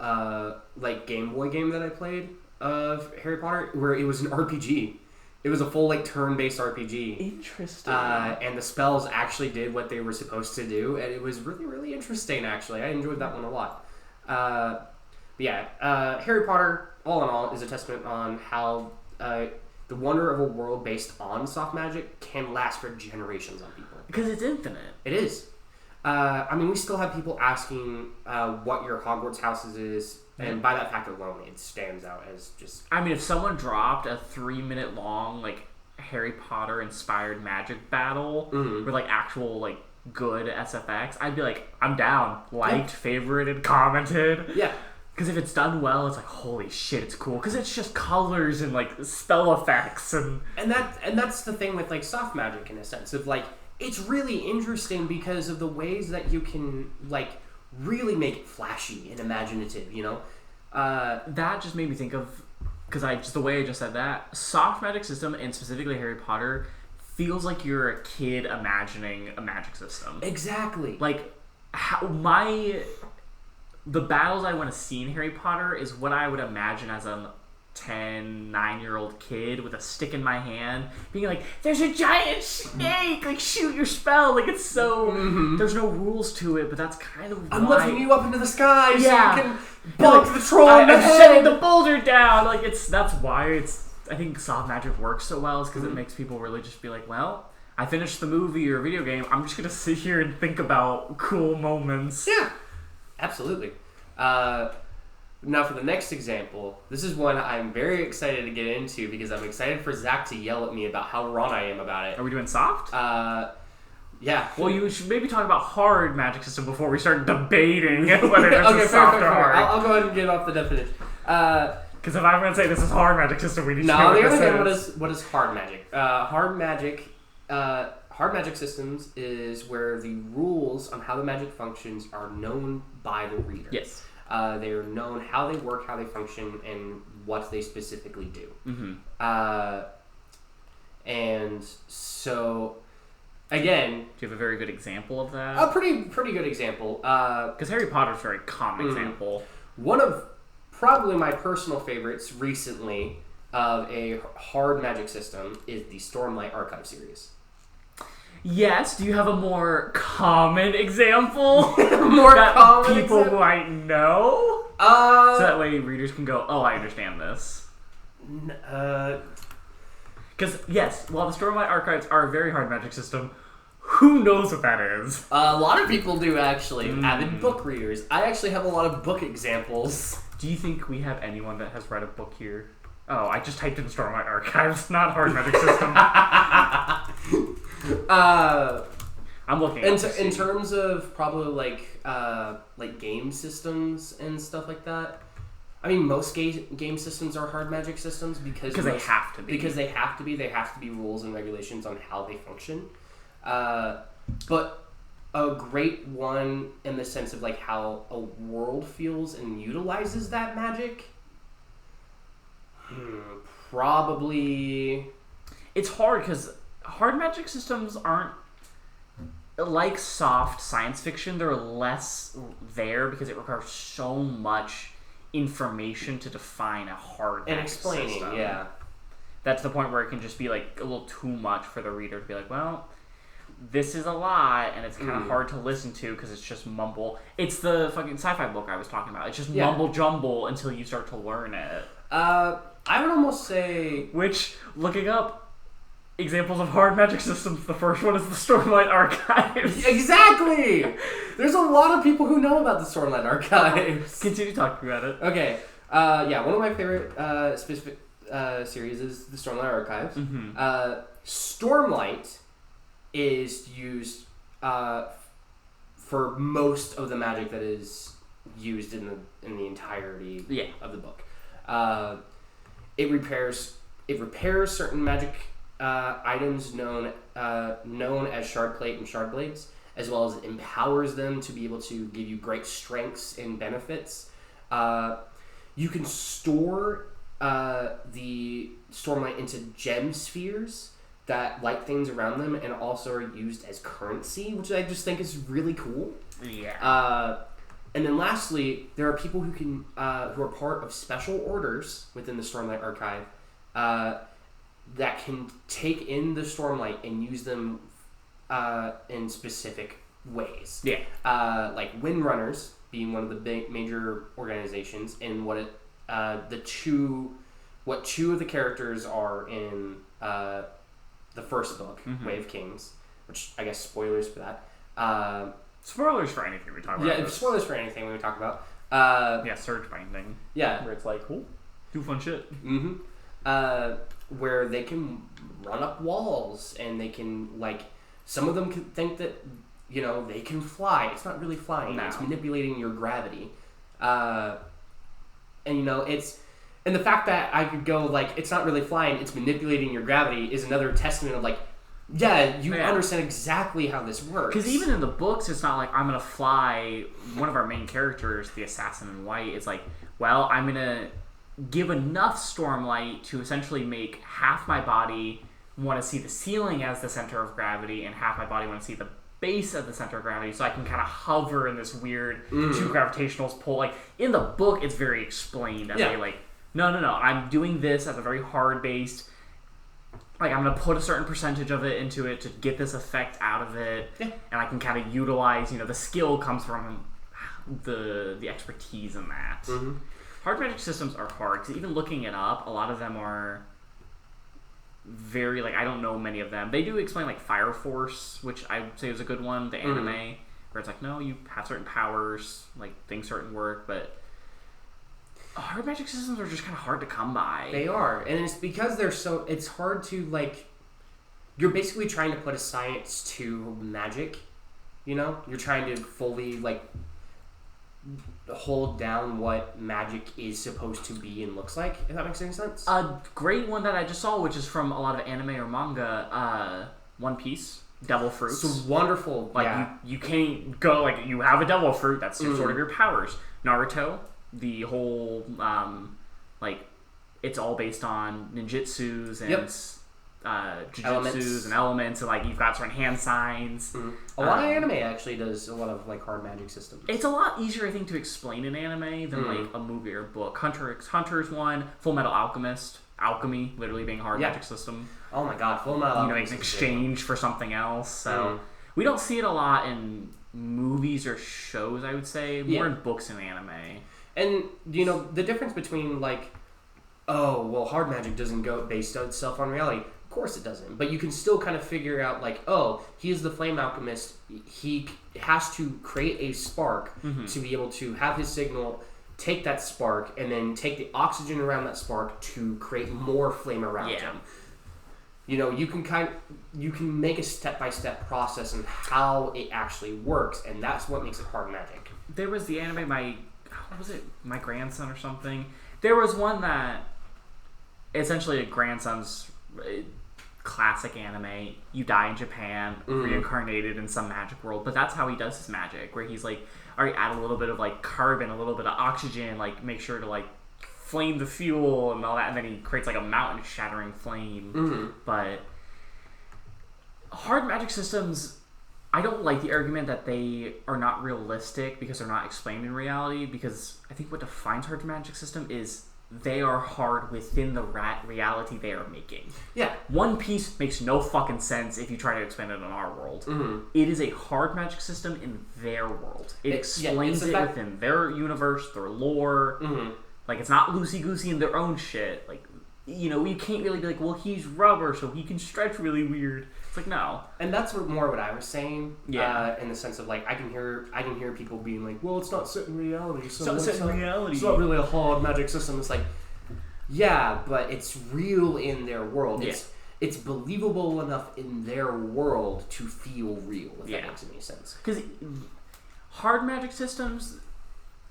like, Game Boy game that I played of Harry Potter where it was an RPG. It was a full, like, turn-based RPG. Interesting. And the spells actually did what they were supposed to do, and it was really, really interesting, actually. I enjoyed that one a lot. Harry Potter, all in all, is a testament on how the wonder of a world based on soft magic can last for generations on people. Because it's infinite. It is. I mean, we still have people asking what your Hogwarts houses is, and by that fact alone, it stands out as just... I mean, if someone dropped a 3-minute long, like, Harry Potter-inspired magic battle with, like, actual, like, good SFX, I'd be like, I'm down. Liked, favorited, commented. Yeah. Because if it's done well, it's like, holy shit, it's cool. Because it's just colors and, like, spell effects. And that's the thing with, like, soft magic, in a sense of, like, it's really interesting because of the ways that you can, like, really make it flashy and imaginative, you know? That just made me think of, because just the way I just said that, soft magic system, and specifically Harry Potter, feels like you're a kid imagining a magic system. Exactly. Like, the battles I want to see in Harry Potter is what I would imagine as a 9-year-old kid with a stick in my hand, being like, there's a giant snake! Like, shoot your spell! Like, it's so... There's no rules to it, but that's kind of why... I'm lifting you up into the sky so you can bonk the troll in the I'm head! setting the boulder down! Like, that's why I think soft magic works so well, is because it makes people really just be like, well... I finished the movie or video game, I'm just gonna sit here and think about cool moments. Yeah, absolutely. Now for the next example, this is one I'm very excited to get into because I'm excited for Zach to yell at me about how wrong I am about it. Are we doing soft? Yeah. Well, you should maybe talk about hard magic system before we start debating whether this is soft or hard. I'll go ahead and get off the definition. Because if I'm going to say this is hard magic system, we need to know what this is. What is hard magic? Hard magic systems is where the rules on how the magic functions are known by the reader. Yes. They are known how they work, how they function, and what they specifically do. And so, again... Do you have a very good example of that? A pretty good example. Because Harry Potter's a very common example. One of probably my personal favorites recently of a hard magic system is the Stormlight Archive series. Yes, do you have a more common example? Common people example? might know? So that way readers can go, oh, I understand this. Because, yes, while the Stormlight Archives are a very hard magic system, who knows what that is? A lot of people do, actually. Avid book readers. I actually have a lot of book examples. Do you think we have anyone that has read a book here? Oh, I just typed in Stormlight Archives, not hard magic system. I'm looking. In terms of probably like game systems and stuff like that. I mean, most game systems are hard magic systems because they have to be. Because they have to be. They have to be rules and regulations on how they function. But a great one in the sense of like how a world feels and utilizes that magic. Probably. It's hard because hard magic systems aren't like soft science fiction. They're less there because it requires so much information to define a hard and magic explaining system. Yeah, that's the point where it can just be like a little too much for the reader to be like, well, this is a lot and it's kind of hard to listen to because it's just mumble. It's the fucking sci-fi book I was talking about. It's just mumble jumble until you start to learn it. I would almost say... Which, looking up examples of hard magic systems, the first one is the Stormlight Archives. Exactly! There's a lot of people who know about the Stormlight Archives. Continue talking about it. Okay. One of my favorite specific series is the Stormlight Archives. Stormlight is used for most of the magic that is used in the entirety of the book. It repairs certain magic items known as shard plate and shard blades, as well as empowers them to be able to give you great strengths and benefits. You can store the Stormlight into gem spheres that light things around them and also are used as currency, which I just think is really cool. Yeah. And then lastly, there are people who can who are part of special orders within the Stormlight Archive that can take in the Stormlight and use them in specific ways. Yeah. Like Windrunners being one of the big major organizations, and what two of the characters are in the first book, Way of Kings, which I guess spoilers for that. Spoilers for anything we talk about. Yeah, spoilers for anything we talk about. Surge binding. Yeah. Where it's like, cool, do fun shit. Mm-hmm. Where they can run up walls, and they can, like, some of them can think that, they can fly. It's not really flying. No. It's manipulating your gravity. And and the fact that I could go, like, it's not really flying, it's manipulating your gravity is another testament of, like, you understand exactly how this works. Because even in the books, it's not like I'm going to fly. One of our main characters, the assassin in white, it's like, well, I'm going to give enough stormlight to essentially make half my body want to see the ceiling as the center of gravity and half my body want to see the base of the center of gravity, so I can kind of hover in this weird two gravitational pull. Like, in the book, it's very explained. They like, no, I'm doing this as a very hard-based... Like, I'm going to put a certain percentage of it into it to get this effect out of it. Yeah. And I can kind of utilize, the skill comes from the expertise in that. Mm-hmm. Hard magic systems are hard, because even looking it up, a lot of them are very, like, I don't know many of them. They do explain, like, Fire Force, which I would say is a good one, the anime, where it's like, no, you have certain powers, like, things certain work, but... Hard magic systems are just kind of hard to come by. They are, and it's because it's hard to, like, you're basically trying to put a science to magic, You're trying to fully, like, hold down what magic is supposed to be and looks like, if that makes any sense. A great one that I just saw, which is from a lot of anime or manga, One Piece. Devil fruits. It's wonderful. Like, you can't go, like, you have a devil fruit, that's sort of your powers. Naruto, the whole, like, it's all based on ninjutsus and jujutsus and elements, and, like, you've got certain hand signs. A lot of anime actually does a lot of, like, hard magic systems. It's a lot easier, I think, to explain in anime than, like, a movie or book. Hunter's one, Full Metal Alchemist, alchemy literally being a hard magic system. Oh my god, Full Metal Alchemist. In exchange for something else, so... We don't see it a lot in movies or shows, I would say. More in books and anime. And, the difference between, like, hard magic doesn't go based on itself on reality. Of course it doesn't. But you can still kind of figure out, like, he is the flame alchemist. He has to create a spark to be able to have his signal, take that spark, and then take the oxygen around that spark to create more flame around him. You can make a step-by-step process on how it actually works, and that's what makes it hard magic. There was the anime, My Grandson or something? There was one that essentially a grandson's classic anime. You die in Japan, reincarnated in some magic world, but that's how he does his magic, where he's like, alright, add a little bit of, like, carbon, a little bit of oxygen, like, make sure to, like, flame the fuel and all that, and then he creates, like, a mountain shattering flame. But hard magic systems, I don't like the argument that they are not realistic because they're not explained in reality, because I think what defines hard magic system is they are hard within the reality they are making. Yeah. One Piece makes no fucking sense if you try to explain it in our world. It is a hard magic system in their world. It explains it within their universe, their lore. Like, it's not loosey-goosey in their own shit. Like, you can't really be like, well, he's rubber, so he can stretch really weird. It's like, no. And that's more what I was saying. Yeah. In the sense of, like, I can hear people being like, well, it's not set in reality. So it's not really a hard magic system. It's like, yeah, but it's real in their world. Yeah. it's believable enough in their world to feel real, if that makes any sense. Because hard magic systems,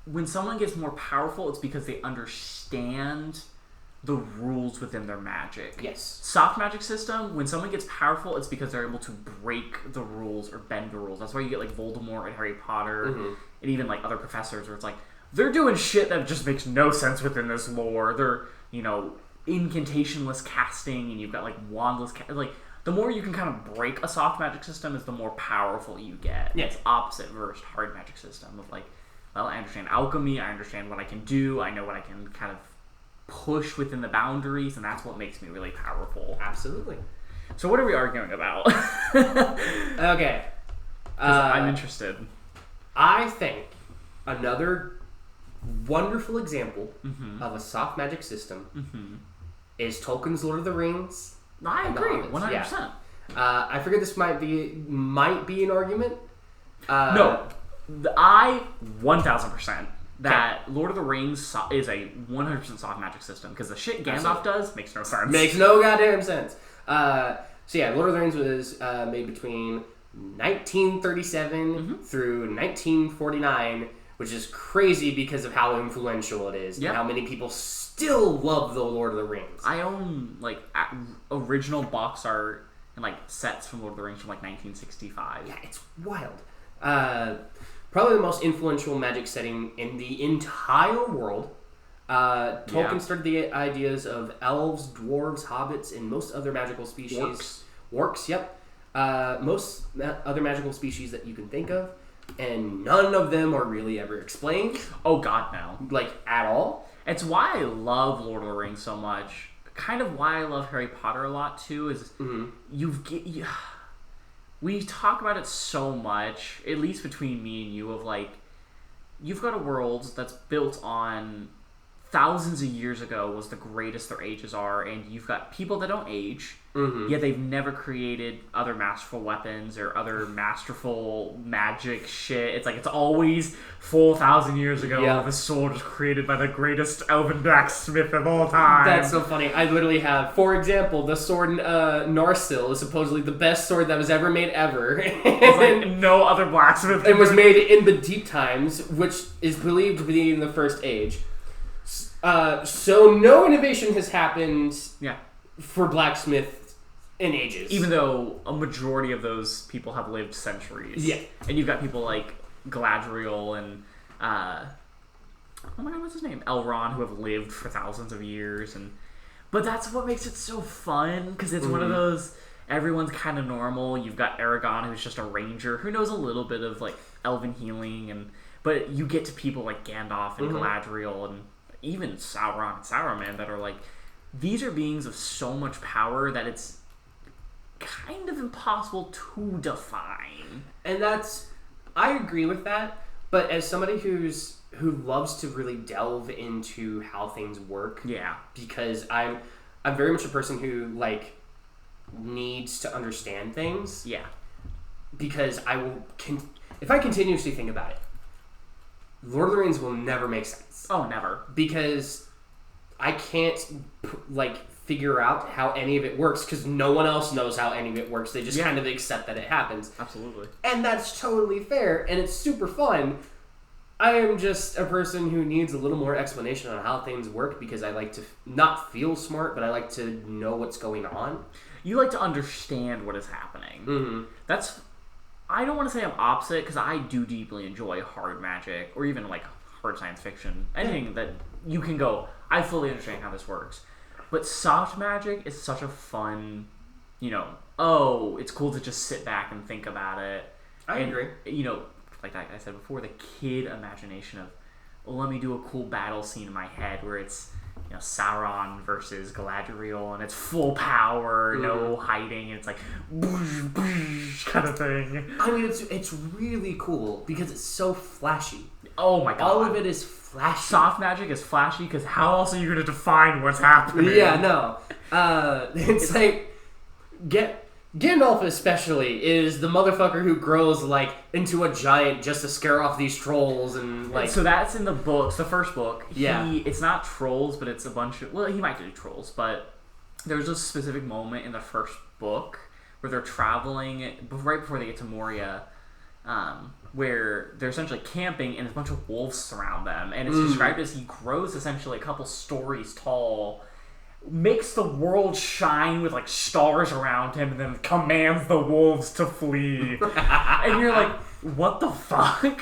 when someone gets more powerful, it's because they understand the rules within their magic. Yes. Soft magic system, when someone gets powerful, it's because they're able to break the rules or bend the rules. That's why you get like Voldemort and Harry Potter, and even like other professors, where it's like they're doing shit that just makes no sense within this lore. They're, you know, incantationless casting, and you've got like wandless like the more you can kind of break a soft magic system is the more powerful you get. Yeah. It's opposite versus hard magic system of like, well, I understand alchemy, I understand what I can do, I know what I can kind of push within the boundaries, and that's what makes me really powerful. Absolutely. So what are we arguing about? Okay. I'm interested. I think another wonderful example of a soft magic system is Tolkien's Lord of the Rings. I agree, 100%. Yeah. I figured this might be an argument. No, I 1,000%. That Lord of the Rings is a 100% soft magic system, because the shit Gandalf does makes no sense. Makes no goddamn sense. So yeah, Lord of the Rings was made between 1937 through 1949, which is crazy because of how influential it is and how many people still love the Lord of the Rings. I own like original box art and like sets from Lord of the Rings from like 1965. Yeah, it's wild. Probably the most influential magic setting in the entire world. Tolkien started the ideas of elves, dwarves, hobbits, and most other magical species. Orcs, yep. Most other magical species that you can think of, and none of them are really ever explained. Oh god, no. Like, at all. It's why I love Lord of the Rings so much. Kind of why I love Harry Potter a lot, too, is we talk about it so much, at least between me and you, of like, you've got a world that's built on thousands of years ago was the greatest their ages are, and you've got people that don't age, yet they've never created other masterful weapons or other masterful magic shit. It's like, it's always 4,000 years ago, the sword was created by the greatest elven blacksmith of all time. That's so funny. I literally have, for example, the sword N.E.R.D.S is supposedly the best sword that was ever made ever. It's like no other blacksmith. It was made in the deep times, which is believed to be in the first age. So no innovation has happened for blacksmith in ages. Even though a majority of those people have lived centuries. Yeah. And you've got people like Galadriel and, oh my god, what's his name? Elrond, who have lived for thousands of years. But that's what makes it so fun, because it's one of those, everyone's kind of normal. You've got Aragorn, who's just a ranger, who knows a little bit of like elven healing, but you get to people like Gandalf and Galadriel and even Sauron and Saruman that are like, these are beings of so much power that it's kind of impossible to define. And I agree with that, but as somebody who loves to really delve into how things work, because I'm very much a person who like needs to understand things, because if I continuously think about it, Lord of the Rings will never make sense. Oh, never. Because I can't, figure out how any of it works, because no one else knows how any of it works. They just kind of accept that it happens. Absolutely. And that's totally fair, and it's super fun. I am just a person who needs a little more explanation on how things work, because I like to not feel smart, but I like to know what's going on. You like to understand what is happening. I don't want to say I'm opposite, because I do deeply enjoy hard magic, or even like hard science fiction. Anything that you can go, I fully understand how this works. But soft magic is such a fun, it's cool to just sit back and think about it. I agree. Like I said before, the kid imagination of, let me do a cool battle scene in my head where it's, Sauron versus Galadriel, and it's full power, no hiding, and it's like boosh, boosh, kind of thing. I mean, it's really cool because it's so flashy. Oh my god! All of it is flashy. Soft magic is flashy because how else are you going to define what's happening? Yeah, no. It's like Gandalf especially is the motherfucker who grows into a giant just to scare off these trolls and So that's in the books, the first book. Yeah. It's not trolls, but it's a bunch of, he might do trolls, but there's a specific moment in the first book where they're traveling right before they get to Moria, where they're essentially camping and a bunch of wolves surround them, and it's described as he grows essentially a couple stories tall, makes the world shine with like stars around him, and then commands the wolves to flee. And you're like, what the fuck?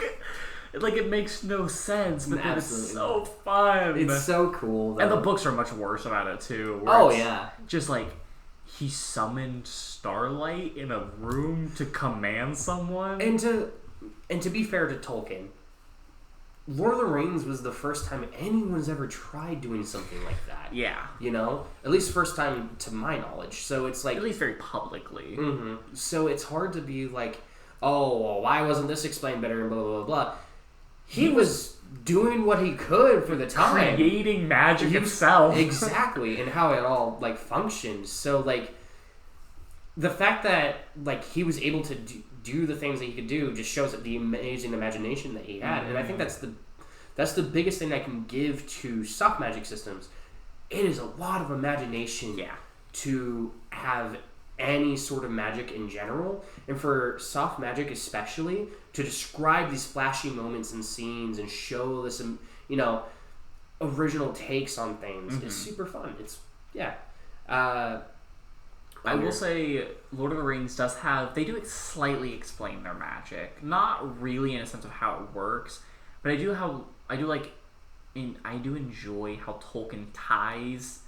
Like, it makes no sense, but then it's so fun. It's so cool, though. And the books are much worse about it, too. Oh, yeah. Just like, he summoned starlight in a room to command someone. And to be fair to Tolkien, Lord of the Rings was the first time anyone's ever tried doing something like that. Yeah. You know? At least first time to my knowledge. So it's like... At least very publicly. Mm-hmm. So it's hard to be like, oh, well, why wasn't this explained better and blah, blah, blah, blah. He was doing what he could for the time. Creating magic himself. Exactly. And how it all, like, functions. So, like, the fact that, like, he was able to do the things that he could do just shows the amazing imagination that he had. And I think that's the biggest thing I can give to soft magic systems. It is a lot of imagination to have any sort of magic in general, and for soft magic especially, to describe these flashy moments and scenes and show this, original takes on things is super fun. It's I will say Lord of the Rings they do slightly explain their magic, not really in a sense of how it works, but I do enjoy how Tolkien ties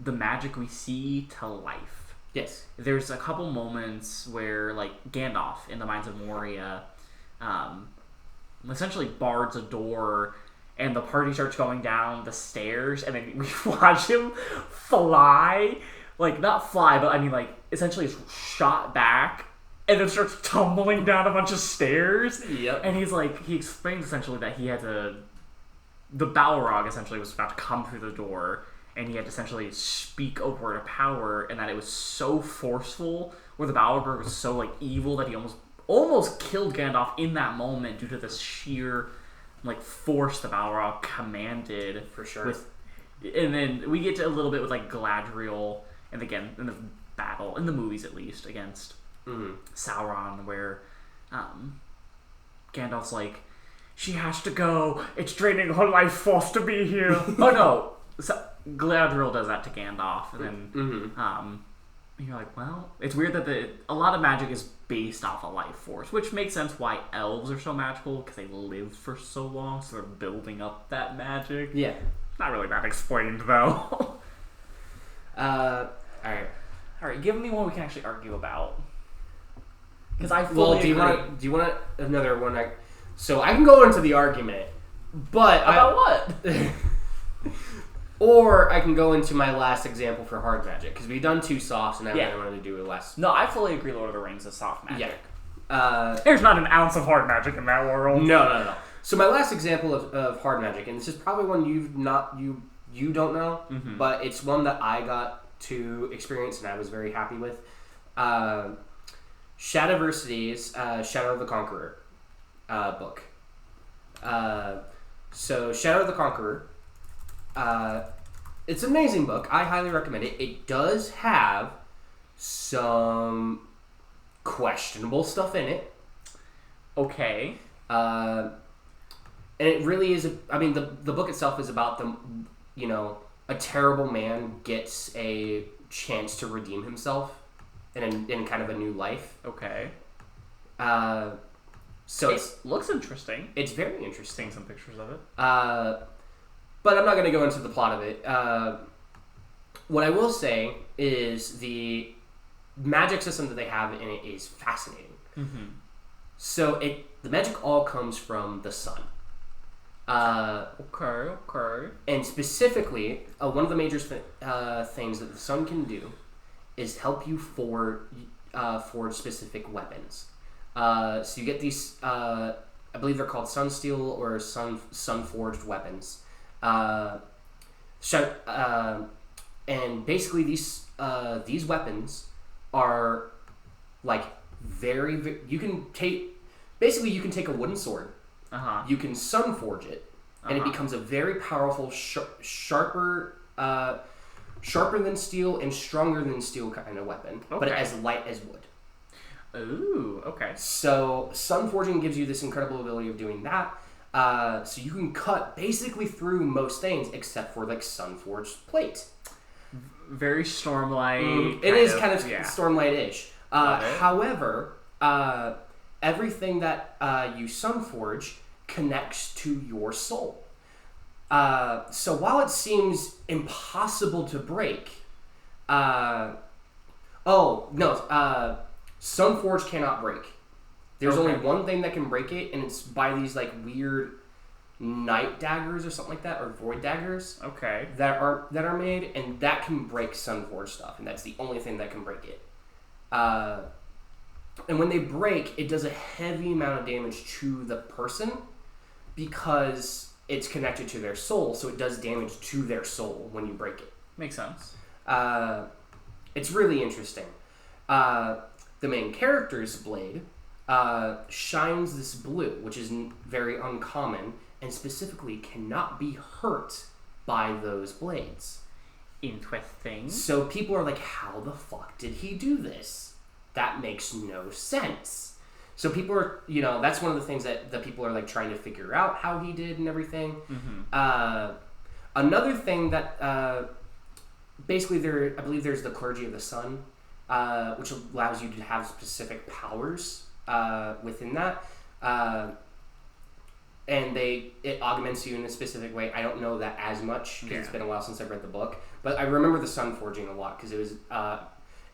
the magic we see to life. Yes. There's a couple moments where, like, Gandalf in the Mines of Moria essentially bards a door, and the party starts going down the stairs, and then we watch him fly. Like, not fly, but I mean, like, essentially is shot back, and then starts tumbling down a bunch of stairs. Yep. And he explains essentially that the Balrog essentially was about to come through the door, and he had to essentially speak a word of power, and that it was so forceful, where the Balrog was so, like, evil that he almost killed Gandalf in that moment due to the sheer, like, force the Balrog commanded. For sure. And then we get to a little bit with, like, Galadriel, and again, in the battle, in the movies at least, against Sauron, where Gandalf's like, she has to go, it's draining her life force to be here. Oh no, Galadriel does that to Gandalf, and then you're like, well, it's weird that a lot of magic is based off a life force, which makes sense why elves are so magical, because they lived for so long, so they're building up that magic. Yeah. Not really that explained, though. Alright, give me one we can actually argue about. Because I fully agree. Do you want another one? So I can go into the argument, but... About what? Or I can go into my last example for hard magic, because we've done two softs, and I really wanted to do a less... No, I fully agree Lord of the Rings is soft magic. Yeah. There's not an ounce of hard magic in that world. No. So my last example of hard magic, and this is probably one you don't know, but it's one that I got to experience and I was very happy with. Shadiversity's Shadow of the Conqueror book. So Shadow of the Conqueror, it's an amazing book. I highly recommend it. It does have some questionable stuff in it. Okay. And it really is, the book itself is about a terrible man gets a chance to redeem himself in kind of a new life. Okay. So it looks interesting. It's very interesting. Seeing some pictures of it. But I'm not going to go into the plot of it. What I will say is the magic system that they have in it is fascinating. So the magic all comes from the sun. Okay. And specifically, one of the major things that the sun can do is help you forge specific weapons. So you get these, I believe they're called sun steel or sun forged weapons. And basically these weapons are like very you can take a wooden sword. You can sun forge it, and it becomes a very powerful, sharper sharper than steel and stronger than steel kind of weapon, but as light as wood. Ooh, okay. So sun forging gives you this incredible ability of doing that. So you can cut basically through most things except for like sun forged plate. Very Stormlight. It is kind of Stormlight-ish. However, everything that you sun forge connects to your soul. So while it seems impossible to break, Sunforge cannot break. There's only one thing that can break it, and it's by these like weird night daggers or something like that, or void daggers. Okay. That are made, and that can break Sunforge stuff, and that's the only thing that can break it. And when they break, it does a heavy amount of damage to the person because it's connected to their soul, so it does damage to their soul when you break it. Makes sense. It's really interesting. The main character's blade shines this blue, which is very uncommon, and specifically cannot be hurt by those blades. Interesting. So people are like, how the fuck did he do this? That makes no sense. So people are, that's one of the things that the people are like trying to figure out how he did and everything. Mm-hmm. Another thing that basically I believe there's the Clergy of the Sun, which allows you to have specific powers within that. And it augments you in a specific way. I don't know that as much because it's been a while since I've read the book. But I remember the sun forging a lot because it was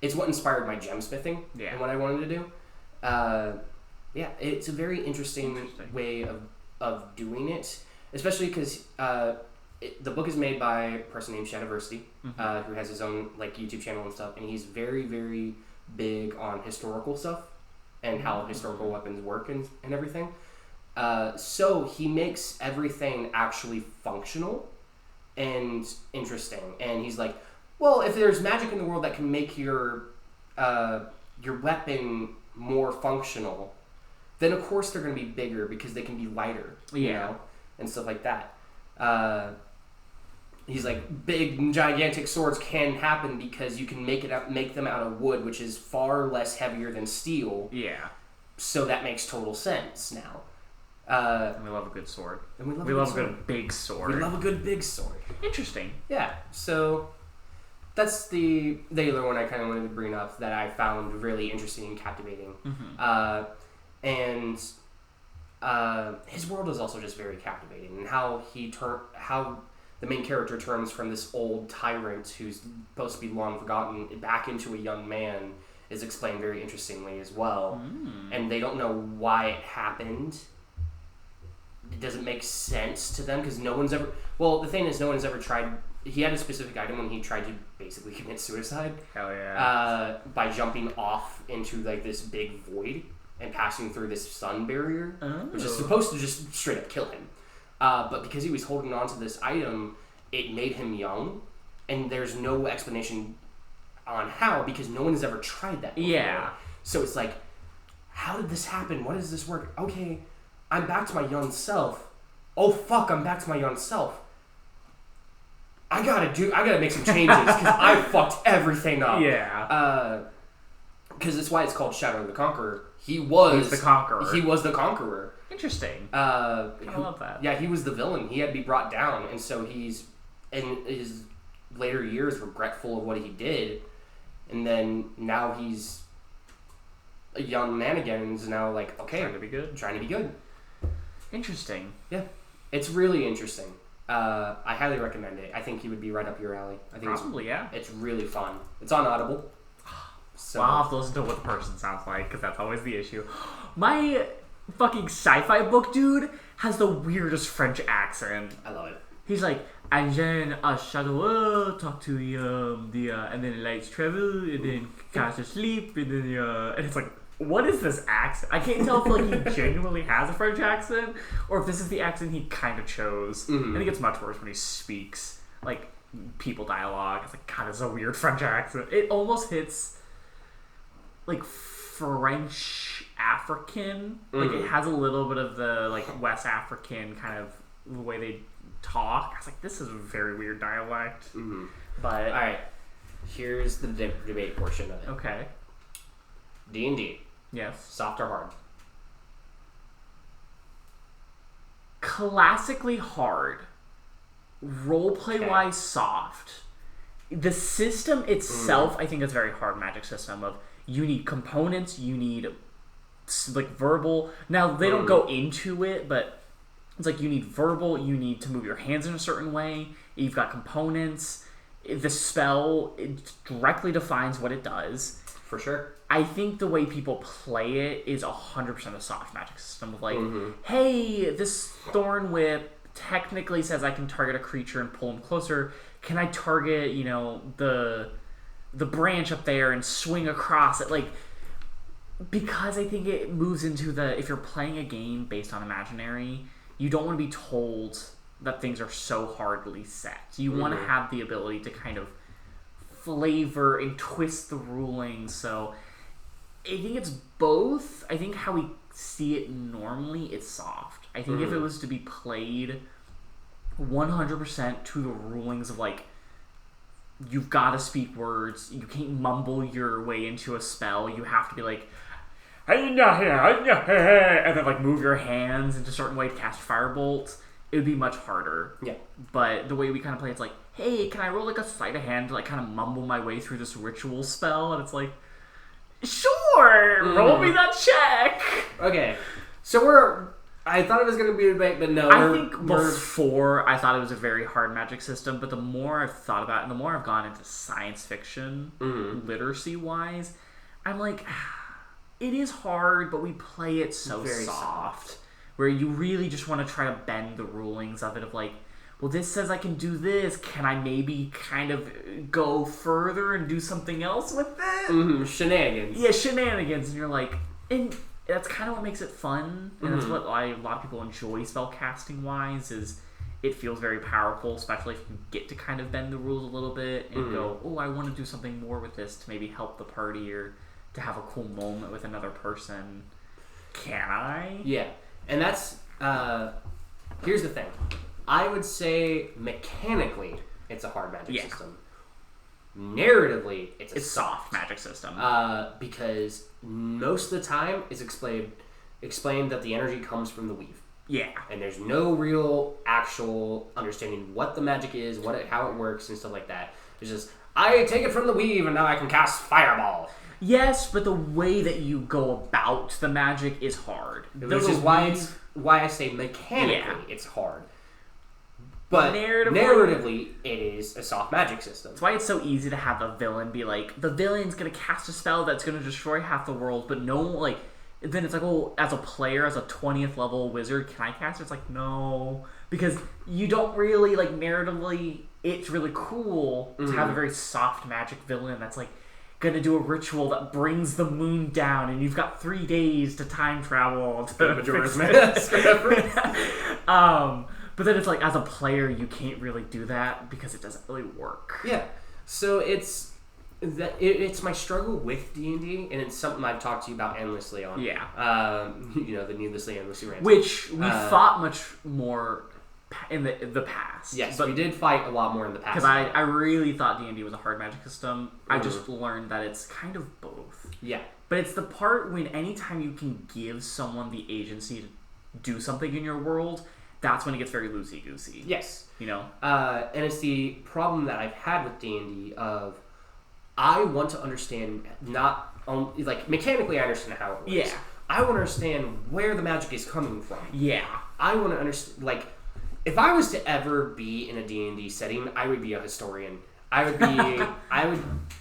it's what inspired my gemsmithing and what I wanted to do. It's a very interesting way of doing it, especially because the book is made by a person named Shadiversity, who has his own like YouTube channel and stuff, and he's very, very big on historical stuff and how historical weapons work and everything. So he makes everything actually functional and interesting. And he's like, well, if there's magic in the world that can make your weapon more functional, then of course they're going to be bigger because they can be lighter, and stuff like that. He's like, big, gigantic swords can happen because you can make them out of wood, which is far less heavier than steel. Yeah. So that makes total sense now. And we love a good sword. And we love a good big sword. We love a good big sword. Interesting. Yeah. So that's the other one I kind of wanted to bring up that I found really interesting and captivating. Mm-hmm. And his world is also just very captivating, and how the main character turns from this old tyrant who's supposed to be long forgotten back into a young man is explained very interestingly as well. And they don't know why it happened. It doesn't make sense to them because no one's ever tried. He had a specific item when he tried to basically commit suicide. Hell yeah. By jumping off into like this big void and passing through this sun barrier, which is supposed to just straight up kill him. But because he was holding on to this item, it made him young, and there's no explanation on how because no one has ever tried that before. Yeah. So it's like, how did this happen? What does this work? Okay, I'm back to my young self. Oh fuck, I'm back to my young self. I gotta make some changes because I fucked everything up. Yeah. Because that's why it's called Shadow of the Conqueror. He was the conqueror. He was the conqueror. Interesting. I love that. Yeah, he was the villain. He had to be brought down, and so he's in his later years regretful of what he did, and then now he's a young man again, and is now like, okay, trying to be good. Interesting. Yeah, it's really interesting. I highly recommend it. I think he would be right up your alley. I think it's really fun. It's on Audible. So I'll have to listen to what the person sounds like because that's always the issue. My fucking sci-fi book dude has the weirdest French accent. I love it. He's like, and then a shadow talk to and then lights travel, and then cast asleep, and then and it's like, what is this accent? I can't tell if like he genuinely has a French accent or if this is the accent he kind of chose. Mm-hmm. I think it's much worse when he speaks like people dialogue. It's like, God, it's a weird French accent. It almost hits like French African. Like it has a little bit of the like West African kind of the way they talk. I was like, this is a very weird dialect. Mm-hmm. But all right, here's the debate portion of it. Okay. D&D. Yes. Soft or hard? Classically hard. Roleplay wise, soft. The system itself, I think, is a very hard Magic system. Of you need components, you need like verbal. Now they don't go into it, but it's like you need verbal. You need to move your hands in a certain way. You've got components. The spell, it directly defines what it does. For sure. I think the way people play it is 100% a soft Magic system. Of like, hey, this Thorn Whip technically says I can target a creature and pull him closer. Can I target, the branch up there and swing across it? Like, because I think it moves into if you're playing a game based on imaginary, you don't want to be told that things are so hardly set. You want to have the ability to kind of flavor and twist the rulings. So I think it's both. I think how we see it normally, it's soft. I think if it was to be played 100% to the rulings of like, you've got to speak words, you can't mumble your way into a spell, you have to be like, and then like move your hands into a certain way to cast Firebolt, it would be much harder. Yeah. But the way we kind of play, it's like, hey, can I roll like a sleight of hand to like kind of mumble my way through this ritual spell? And it's like, sure, roll me that check. Okay, so I thought it was going to be a debate, but no. I think before I thought it was a very hard Magic system, but the more I've thought about it and the more I've gone into science fiction, literacy-wise, I'm like, it is hard, but we play it so very soft. Where you really just want to try to bend the rulings of it of like, well, this says I can do this. Can I maybe kind of go further and do something else with it? Shenanigans. Yeah, shenanigans. And you're like, and that's kind of what makes it fun. And that's what a lot of people enjoy spellcasting wise, is it feels very powerful, especially if you get to kind of bend the rules a little bit and go, oh, I want to do something more with this to maybe help the party or to have a cool moment with another person. Can I? Yeah. And that's, here's the thing. I would say mechanically, it's a hard Magic system. Narratively, it's a soft Magic system. Because most of the time, it's explained that the energy comes from the weave. Yeah. And there's no real actual understanding what the magic is, how it works, and stuff like that. It's just, I take it from the weave, and now I can cast Fireball. Yes, but the way that you go about the magic is hard. Which is why I say mechanically it's hard. But narratively, it is a soft Magic system. That's why it's so easy to have a villain be like, the villain's going to cast a spell that's going to destroy half the world, but no, like, then it's like, oh, as a player, as a 20th level wizard, can I cast it? It's like, no. Because you don't really, like, narratively, it's really cool to have a very soft magic villain that's like, gonna do a ritual that brings the moon down, and you've got 3 days to time travel to Majora's Mask. But then it's like, as a player, you can't really do that because it doesn't really work. Yeah. So it's my struggle with D&D, and it's something I've talked to you about endlessly on. Yeah. The needlessly endlessly rants. Which we fought much more in the past. Yes, but we did fight a lot more in the past. Because I really thought D&D was a hard Magic system. I just learned that it's kind of both. Yeah. But it's the part when anytime you can give someone the agency to do something in your world, that's when it gets very loosey-goosey. Yes. You know? And it's the problem that I've had with D&D of, I want to understand, not only, like, mechanically I understand how it works. Yeah. I want to understand where the magic is coming from. Yeah. I want to understand, like, if I was to ever be in a D&D setting, I would be a historian. I would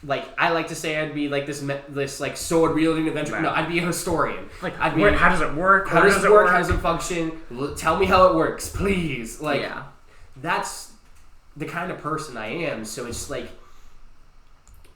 like to say I'd be like this like sword wielding adventurer. Right. No, I'd be a historian. Like, how does it work? How does it work? How does it function? Tell me how it works, please. Like, that's the kind of person I am. So it's like,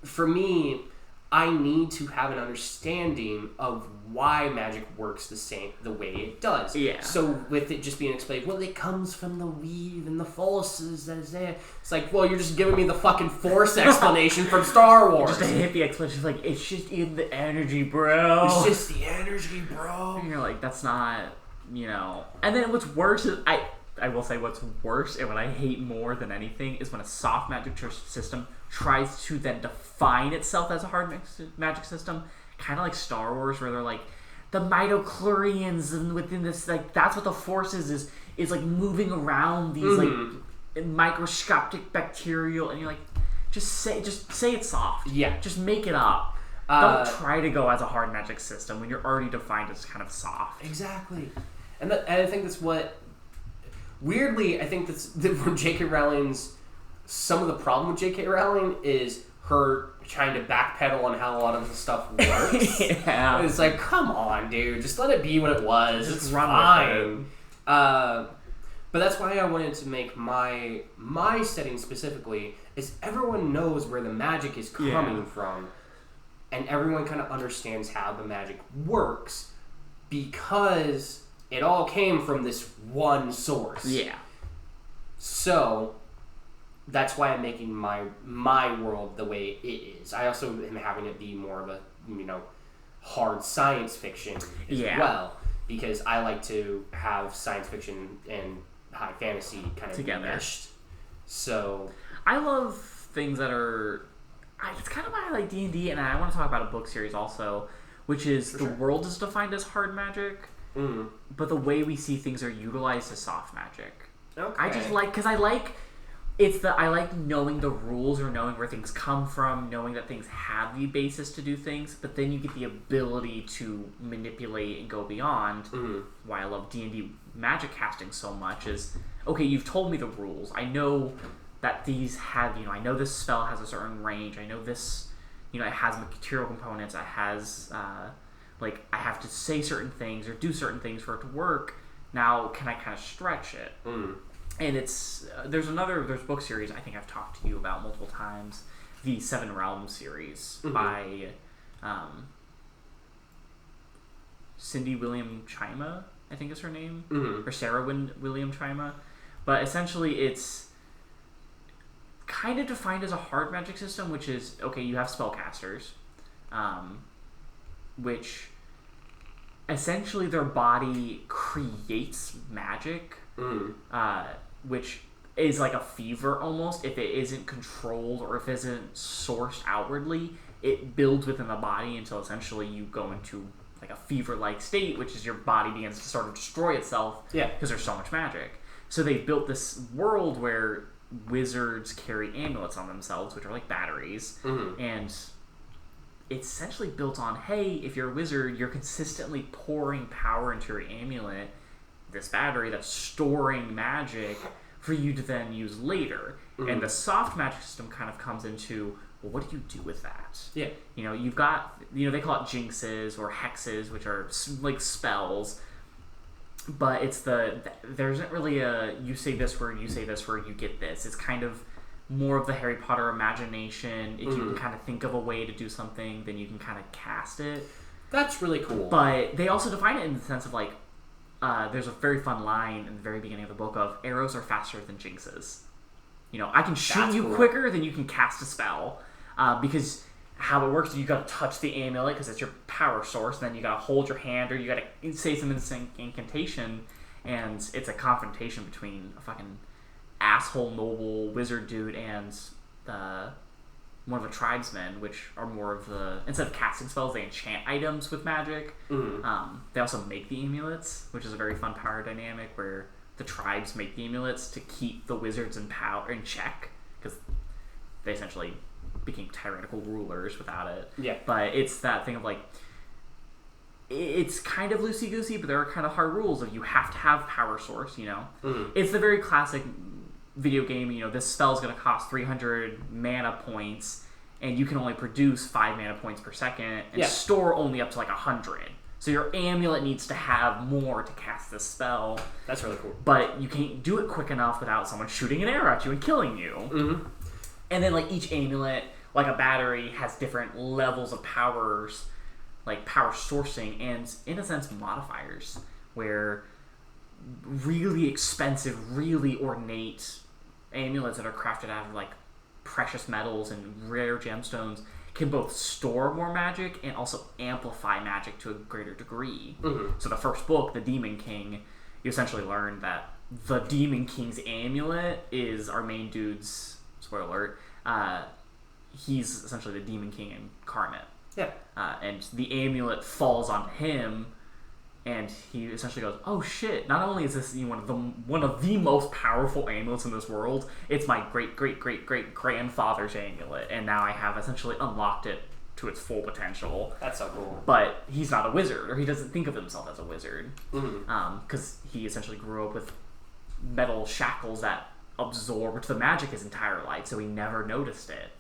for me, I need to have an understanding of why magic works the way it does. Yeah. So with it just being explained, well, it comes from the weave and the forces that is there. It's like, well, you're just giving me the fucking Force explanation from Star Wars. Just a hippie explanation. Like, it's just in the energy, bro. It's just the energy, bro. And you're like, that's not, And then what's worse is, I will say what's worse and what I hate more than anything is when a soft magic system tries to then define itself as a hard magic system, kind of like Star Wars, where they're like, the midichlorians and within this, like, that's what the force is like moving around these like microscopic bacterial, and you're like, just say it's soft. Yeah. Just make it up. Don't try to go as a hard magic system when you're already defined as kind of soft. Exactly. And I think that's what... Weirdly, I think that's when J.K. Rowling's... Some of the problem with J.K. Rowling is her trying to backpedal on how a lot of the stuff works. Yeah. And it's like, come on, dude. Just let it be what it was. Just it's run fine. with But that's why I wanted to make my setting specifically is everyone knows where the magic is coming from. And everyone kind of understands how the magic works because it all came from this one source. Yeah. So that's why I'm making my world the way it is. I also am having it be more of a, hard science fiction as well, because I like to have science fiction and high fantasy kind of together meshed. So I love things that are... It's kind of why I like D&D, and I want to talk about a book series also, which is the world is defined as hard magic, but the way we see things are utilized as soft magic. Okay. I just like... Because I like knowing the rules or knowing where things come from, knowing that things have the basis to do things, but then you get the ability to manipulate and go beyond. Why I love D&D magic casting so much is, okay, you've told me the rules. I know that these have, I know this spell has a certain range. I know this, it has material components. It has, I have to say certain things or do certain things for it to work. Now, can I kind of stretch it? And it's, there's book series I think I've talked to you about multiple times. The Seven Realms series by Cindy William Chima, I think is her name. Or Sarah William Chima. But essentially it's kind of defined as a hard magic system, which is, okay, you have spellcasters, which essentially their body creates magic, which is like a fever almost. If it isn't controlled or if it isn't sourced outwardly, it builds within the body until essentially you go into like a fever-like state, which is your body begins to sort of destroy itself because there's so much magic. So they've built this world where wizards carry amulets on themselves, which are like batteries, and it's essentially built on, hey, if you're a wizard, you're consistently pouring power into your amulet, this battery that's storing magic for you to then use later. And the soft magic system kind of comes into, well, what do you do with that? You've got, they call it jinxes or hexes, which are like spells. But it's there isn't really a you say this word, you get this. It's kind of more of the Harry Potter imagination. If you can kind of think of a way to do something, then you can kind of cast it. That's really cool. But they also define it in the sense of like, there's a very fun line in the very beginning of the book of, arrows are faster than jinxes. I can shoot you quicker than you can cast a spell. Because how it works is you got to touch the amulet because it's your power source, and then you got to hold your hand or you got to say some incantation, and it's a confrontation between a fucking asshole noble wizard dude and one of the tribesmen, which are more of the, instead of casting spells, they enchant items with magic. They also make the amulets, which is a very fun power dynamic where the tribes make the amulets to keep the wizards in check, because they essentially became tyrannical rulers without it. But it's that thing of like, it's kind of loosey-goosey, but there are kind of hard rules of you have to have power source, It's the very classic video game, this spell is going to cost 300 mana points, and you can only produce 5 mana points per second, and store only up to like 100. So your amulet needs to have more to cast this spell. That's really cool. But you can't do it quick enough without someone shooting an arrow at you and killing you. And then like each amulet, like a battery, has different levels of powers, like power sourcing, and in a sense modifiers, where really expensive, really ornate amulets that are crafted out of like precious metals and rare gemstones can both store more magic and also amplify magic to a greater degree. So the first book, The Demon King, you essentially learn that the Demon King's amulet is our main dude's, spoiler alert, he's essentially the Demon King incarnate. Yeah. And the amulet falls on him, and he essentially goes, "Oh shit! Not only is this one of the most powerful amulets in this world, it's my great great great great grandfather's amulet, and now I have essentially unlocked it to its full potential." That's so cool. But he's not a wizard, or he doesn't think of himself as a wizard, Mm-hmm. because he essentially grew up with metal shackles that absorbed the magic his entire life, so he never noticed it.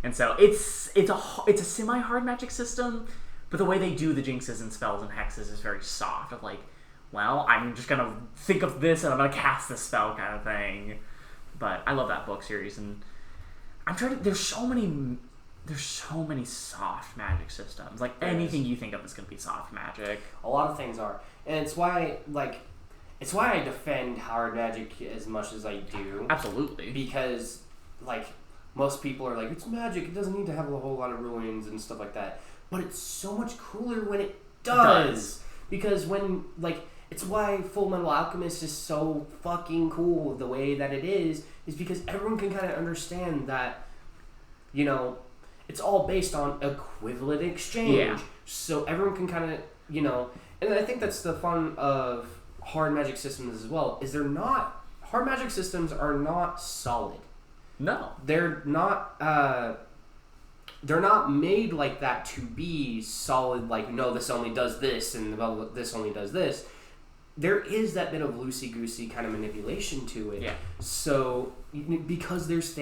And so it's a semi-hard magic system, but the way they do the jinxes and spells and hexes is very soft. Of like, well, I'm just gonna think of this and I'm gonna cast this spell kind of thing. But I love that book series, and I'm trying to. There's so many soft magic systems. Like anything you think of is gonna be soft magic. A lot of things are, and it's why I defend hard magic as much as I do. Absolutely. Because most people are like, it's magic, it doesn't need to have a whole lot of rulings and stuff like that. But it's so much cooler when it does. Because when, it's why Full Metal Alchemist is so fucking cool the way that it is because everyone can kind of understand that, it's all based on equivalent exchange. Yeah. So everyone can kind of, and I think that's the fun of hard magic systems as well, is hard magic systems are not solid. No. They're not made like that to be solid, no, this only does this and this only does this. There is that bit of loosey-goosey kind of manipulation to it. Yeah. So, because there's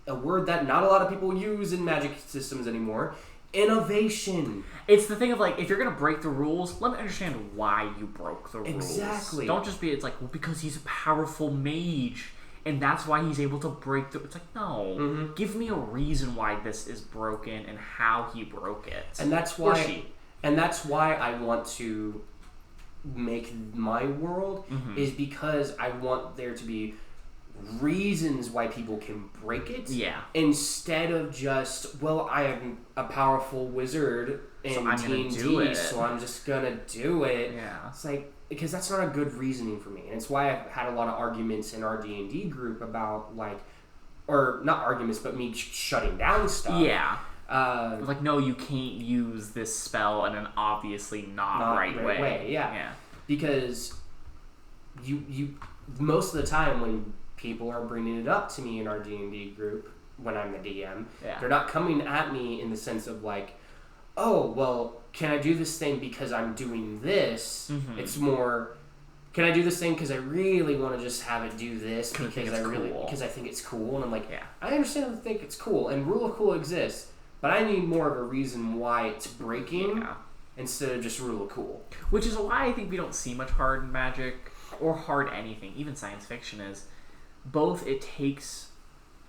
a word that not a lot of people use in magic systems anymore, innovation. It's the thing of if you're gonna break the rules, let me understand why you broke the rules. Exactly. Don't just be because he's a powerful mage and that's why he's able to break the. It's no. Mm-hmm. Give me a reason why this is broken and how he broke it. And that's why. And that's why I want to make my world is because I want there to be reasons why people can break it. Yeah. Instead of just, I am a powerful wizard in D&D, so I'm just gonna do it. Yeah. It's because that's not a good reasoning for me, and it's why I've had a lot of arguments in our D&D group about or not arguments, but me shutting down stuff. Yeah. No, you can't use this spell in an obviously not right way. Yeah. Because you most of the time when people are bringing it up to me in our D&D group when I'm the DM, they're not coming at me in the sense of can I do this thing because I'm doing this? Mm-hmm. It's more, can I do this thing because I really want to just have it do this because I think it's cool? And I'm I understand and think it's cool, and rule of cool exists, but I need more of a reason why it's breaking instead of just rule of cool. Which is why I think we don't see much hard magic or hard anything, even science fiction is. Both it takes,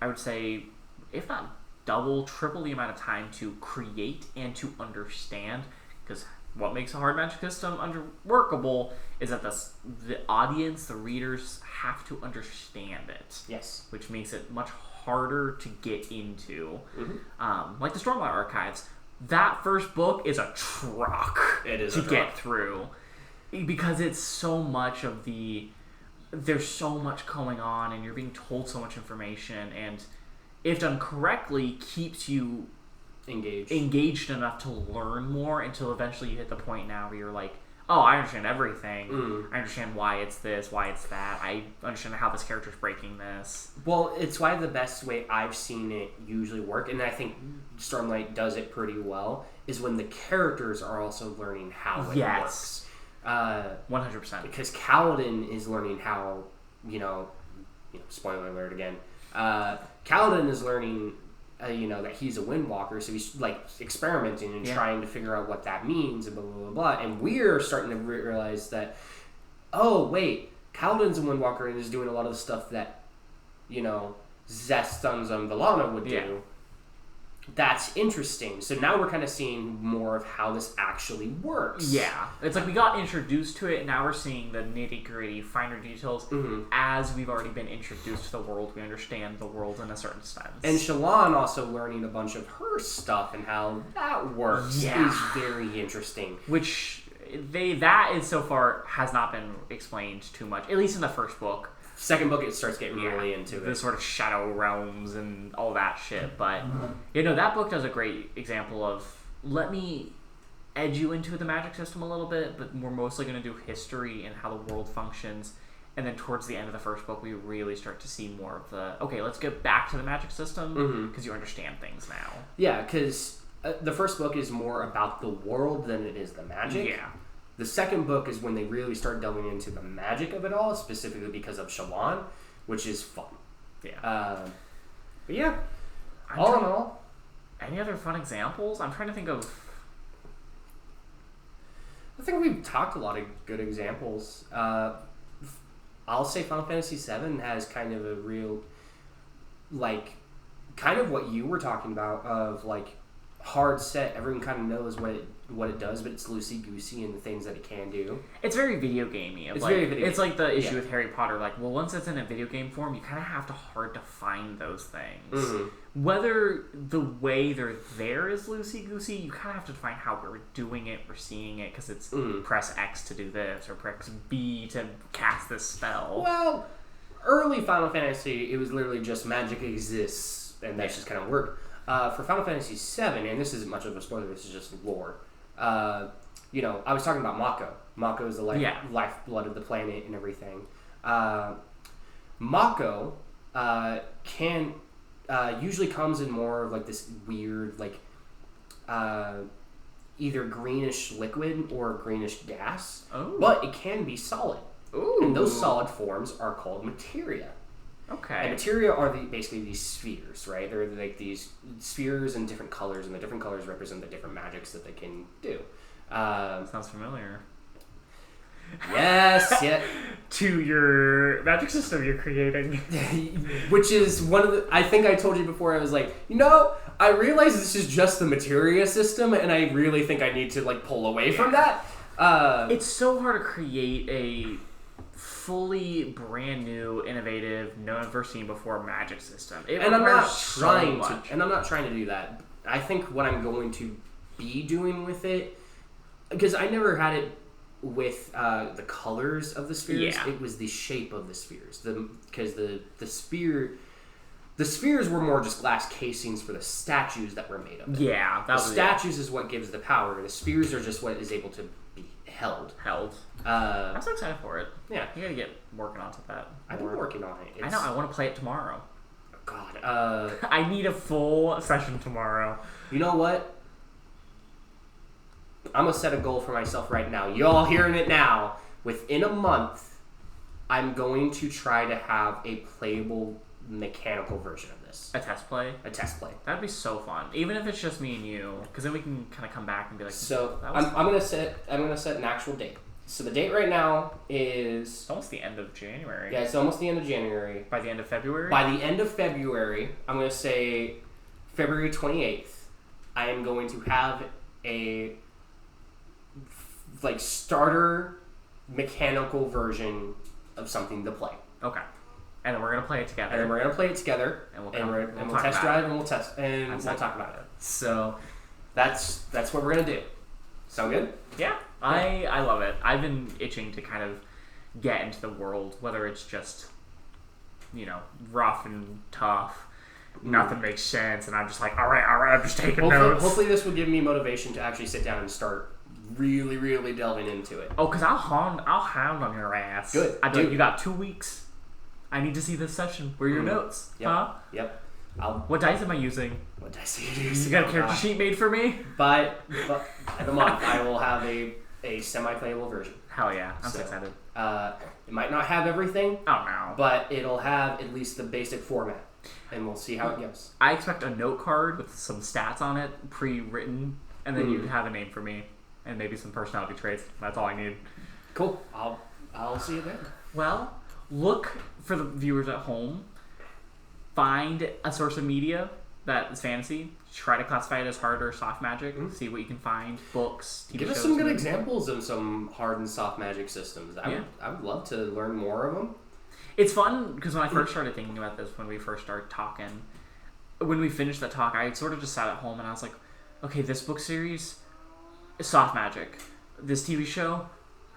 I would say, if not double, triple the amount of time to create and to understand, because what makes a hard magic system workable is that the audience, the readers, have to understand it. Yes. Which makes it much harder to get into. Mm-hmm. Like the Stormlight Archives, that first book is a truck to get through, because it's so much of there's so much going on and you're being told so much information, and if done correctly keeps you engaged enough to learn more until eventually you hit the point now where you're I understand everything. I understand why it's this, why it's that. I understand how this character's breaking this. Well, it's why the best way I've seen it usually work, and I think Stormlight does it pretty well, is when the characters are also learning how it works. 100%. Because Kaladin is learning how, spoiler alert again. Kaladin is learning, that he's a windwalker, so he's experimenting and trying to figure out what that means and blah blah blah blah. And we're starting to realize that, Kaladin's a windwalker and is doing a lot of the stuff that, Zest, Sons of Vallana would do. Yeah. That's interesting. So now we're kind of seeing more of how this actually works. Yeah. It's we got introduced to it, and now we're seeing the nitty-gritty, finer details as we've already been introduced to the world. We understand the world in a certain sense. And Shallan also learning a bunch of her stuff and how that works is very interesting. Which that is so far has not been explained too much, at least in the first book. Second book, it starts getting really into the it. sort of shadow realms and all that shit. But that book does a great example of, let me edge you into the magic system a little bit, but we're mostly going to do history and how the world functions. And then towards the end of the first book, we really start to see more of the, okay, let's get back to the magic system because you understand things now. Yeah, because the first book is more about the world than it is the magic. Yeah. The second book is when they really start delving into the magic of it all, specifically because of Shawan, which is fun. Yeah. But yeah, all in all. Any other fun examples? I'm trying to think of... I think we've talked a lot of good examples. I'll say Final Fantasy VII has kind of a real, like, kind of what you were talking about of, like, hard set. Everyone kind of knows what it does, but it's loosey-goosey in the things that it can do. It's very video gamey. It's like the issue with Harry Potter. Like, well, once it's in a video game form, you kind of have to hard to find those things. Whether the way they're there is loosey-goosey, you kind of have to find how we're doing it, we're seeing it, because it's press X to do this, or press B to cast this spell. Well, early Final Fantasy, it was literally just magic exists, and that's just kind of worked. For Final Fantasy VII, and this isn't much of a spoiler, this is just lore. I was talking about Mako. Mako is the lifeblood of the planet and everything. Mako can usually comes in more of like this weird, like either greenish liquid or greenish gas, but it can be solid. And those solid forms are called materia. Okay. And materia are basically these spheres, right? They're like these spheres in different colors, and the different colors represent the different magics that they can do. Sounds familiar. Yes, yeah. To your magic system you're creating. Which is one of the... I think I told you before, I was like, I realize this is just the materia system, and I really think I need to, like, pull away from that. It's so hard to create a fully brand new, innovative, never seen before magic system. And I'm not trying to do that. I think what I'm going to be doing with it, because I never had it with the colors of the spheres. It was the shape of the spheres. Because the spheres were more just glass casings for the statues that were made of it. Yeah, the statues is what gives the power. The spheres are just what is able to be held. I'm so excited for it. Yeah, you gotta get working onto that. I've been working on it. I know. I want to play it tomorrow. God, I need a full session tomorrow. You know what? I'm gonna set a goal for myself right now. You all hearing it now. Within a month, I'm going to try to have a playable mechanical version of this. A test play? A test play. That'd be so fun. Even if it's just me and you, because then we can kind of come back and be like, so I'm gonna set an actual date. So the date right now is... It's almost the end of January. Yeah, it's almost the end of January. By the end of February? By the end of February, I'm going to say February 28th, I am going to have a starter mechanical version of something to play. Okay. And then we're going to play it together. And we'll test drive and we'll talk about it. So that's what we're going to do. Sound good? Yeah. I love it. I've been itching to kind of get into the world, whether it's just, rough and tough. Nothing makes sense, and I'm just like, all right, I'm just taking notes. Hopefully this will give me motivation to actually sit down and start really, really delving into it. Oh, because I'll hound on your ass. Good. I'd be like, you got 2 weeks. I need to see this session. Where are your notes? Yep. Huh? Yep. What dice am I using? What dice are you using? You got a character sheet made for me? By the month, I will have a semi-playable version. Hell yeah. I'm so excited. It might not have everything. Oh, no. But it'll have at least the basic format. And we'll see how it goes. I expect a note card with some stats on it, pre-written, and then you have a name for me, and maybe some personality traits. That's all I need. Cool. I'll see you then. Well, look for the viewers at home. Find a source of media that is fantasy. Try to classify it as hard or soft magic. See what you can find. Books, TV Give shows. us some good examples of some hard and soft magic systems. I would love to learn more of them. It's fun because when I first started thinking about this, when we first started talking, when we finished that talk, I sort of just sat at home and I was like, okay, this book series is soft magic. this TV show,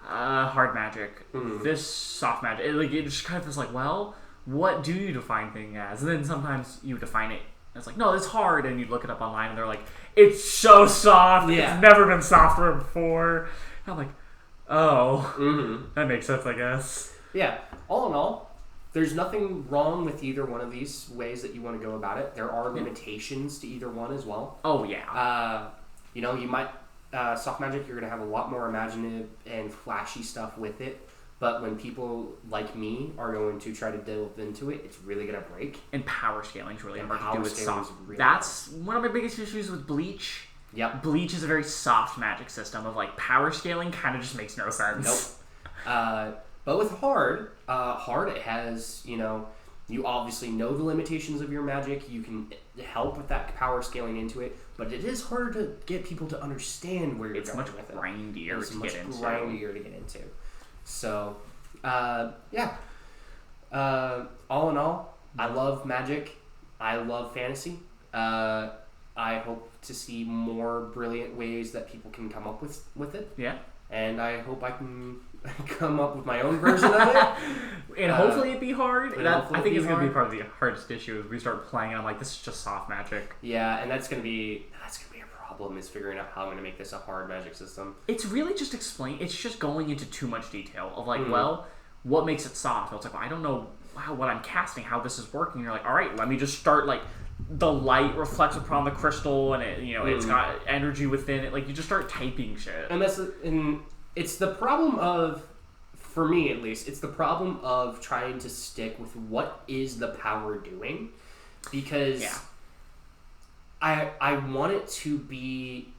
hard magic. This soft magic. It just kind of is like, well, what do you define thing as? And then sometimes you define it. It's like, no, it's hard, and you look it up online, and they're like, it's so soft. Yeah. It's never been softer before. And I'm like, oh, that makes sense, I guess. Yeah. All in all, there's nothing wrong with either one of these ways that you want to go about it. There are limitations to either one as well. Oh yeah. You might soft magic. You're gonna have a lot more imaginative and flashy stuff with it. But when people like me are going to try to delve into it, it's really going to break. And power scaling is really hard to do with soft. Really That's one of my biggest issues with Bleach. Yep. Bleach is a very soft magic system of like power scaling kind of just makes no sense. Nope. But with hard it has, you obviously know the limitations of your magic. You can help with that power scaling into it. But it is harder to get people to understand where you're going with it. It's much grindier to get into. So, yeah. All in all, I love magic. I love fantasy. I hope to see more brilliant ways that people can come up with it. Yeah. And I hope I can come up with my own version of it. And hopefully it'd be hard. I think it's going to be part of the hardest issue is we start playing and I'm like, this is just soft magic. Yeah, and that's going to be a problem is figuring out how I'm going to make this a hard magic system. It's really just it's just going into too much detail of like, well, what makes it soft? It's like, well, I don't know what I'm casting, how this is working. And you're like, all right, let me just start like the light reflects upon the crystal and it's got energy within it. Like you just start typing shit. And it's the problem of, for me at least, it's the problem of trying to stick with what is the power doing, because I want it to be,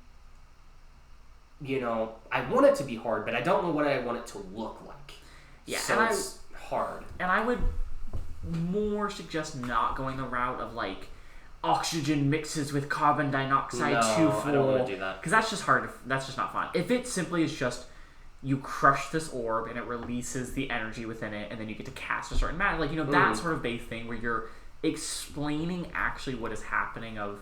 I want it to be hard, but I don't know what I want it to look like. Yeah, so it's hard. And I would more suggest not going the route of like oxygen mixes with carbon dioxide too full. I don't want to do that. Because that's just hard. That's just not fun. If it simply is just you crush this orb and it releases the energy within it, and then you get to cast a certain magic, like that sort of base thing where you're explaining actually what is happening. Of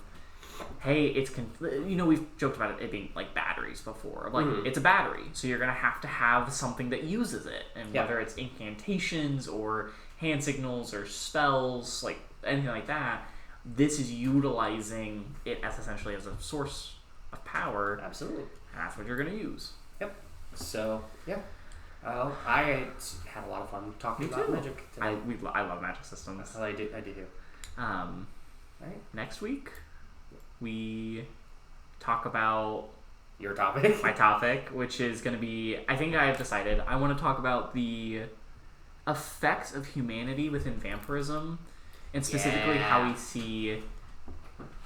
hey, it's we've joked about it being like batteries before. Like it's a battery, so you're gonna have something that uses it, and whether it's incantations or hand signals or spells, like anything like that. This is utilizing it as essentially as a source of power. Absolutely. And that's what you're going to use. Yep. So, yeah. I had a lot of fun talking about magic today. I love magic systems. I do too. Right. Next week, we talk about your topic. My topic, which is going to be, I think I have decided, I want to talk about the effects of humanity within vampirism. And specifically how we see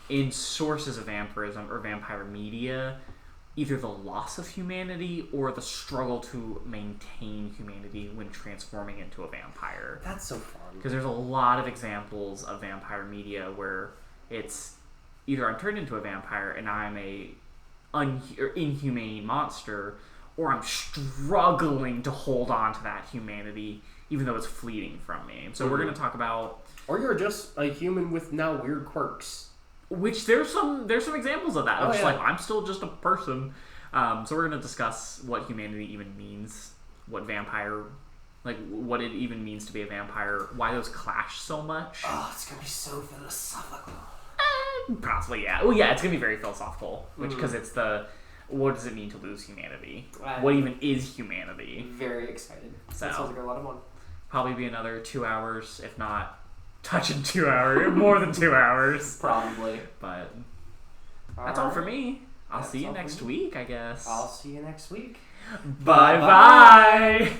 in sources of vampirism or vampire media either the loss of humanity or the struggle to maintain humanity when transforming into a vampire. That's so fun. Because there's a lot of examples of vampire media where it's either I'm turned into a vampire and I'm a inhumane monster, or I'm struggling to hold on to that humanity even though it's fleeting from me. So we're going to talk about... Or you're just a human with now weird quirks. Which there's some examples of that. I'm just like, I'm still just a person. So we're going to discuss what humanity even means, what it even means to be a vampire, why those clash so much. Oh, it's going to be so philosophical. Possibly, yeah. Well, yeah, it's going to be very philosophical, because it's what does it mean to lose humanity? What even is humanity? Very excited. So, that sounds like a lot of fun. Probably be another 2 hours, if not touching 2 hours, more than 2 hours. Probably. But that's all for me. I'll see you next week, I guess. I'll see you next week. Bye-bye.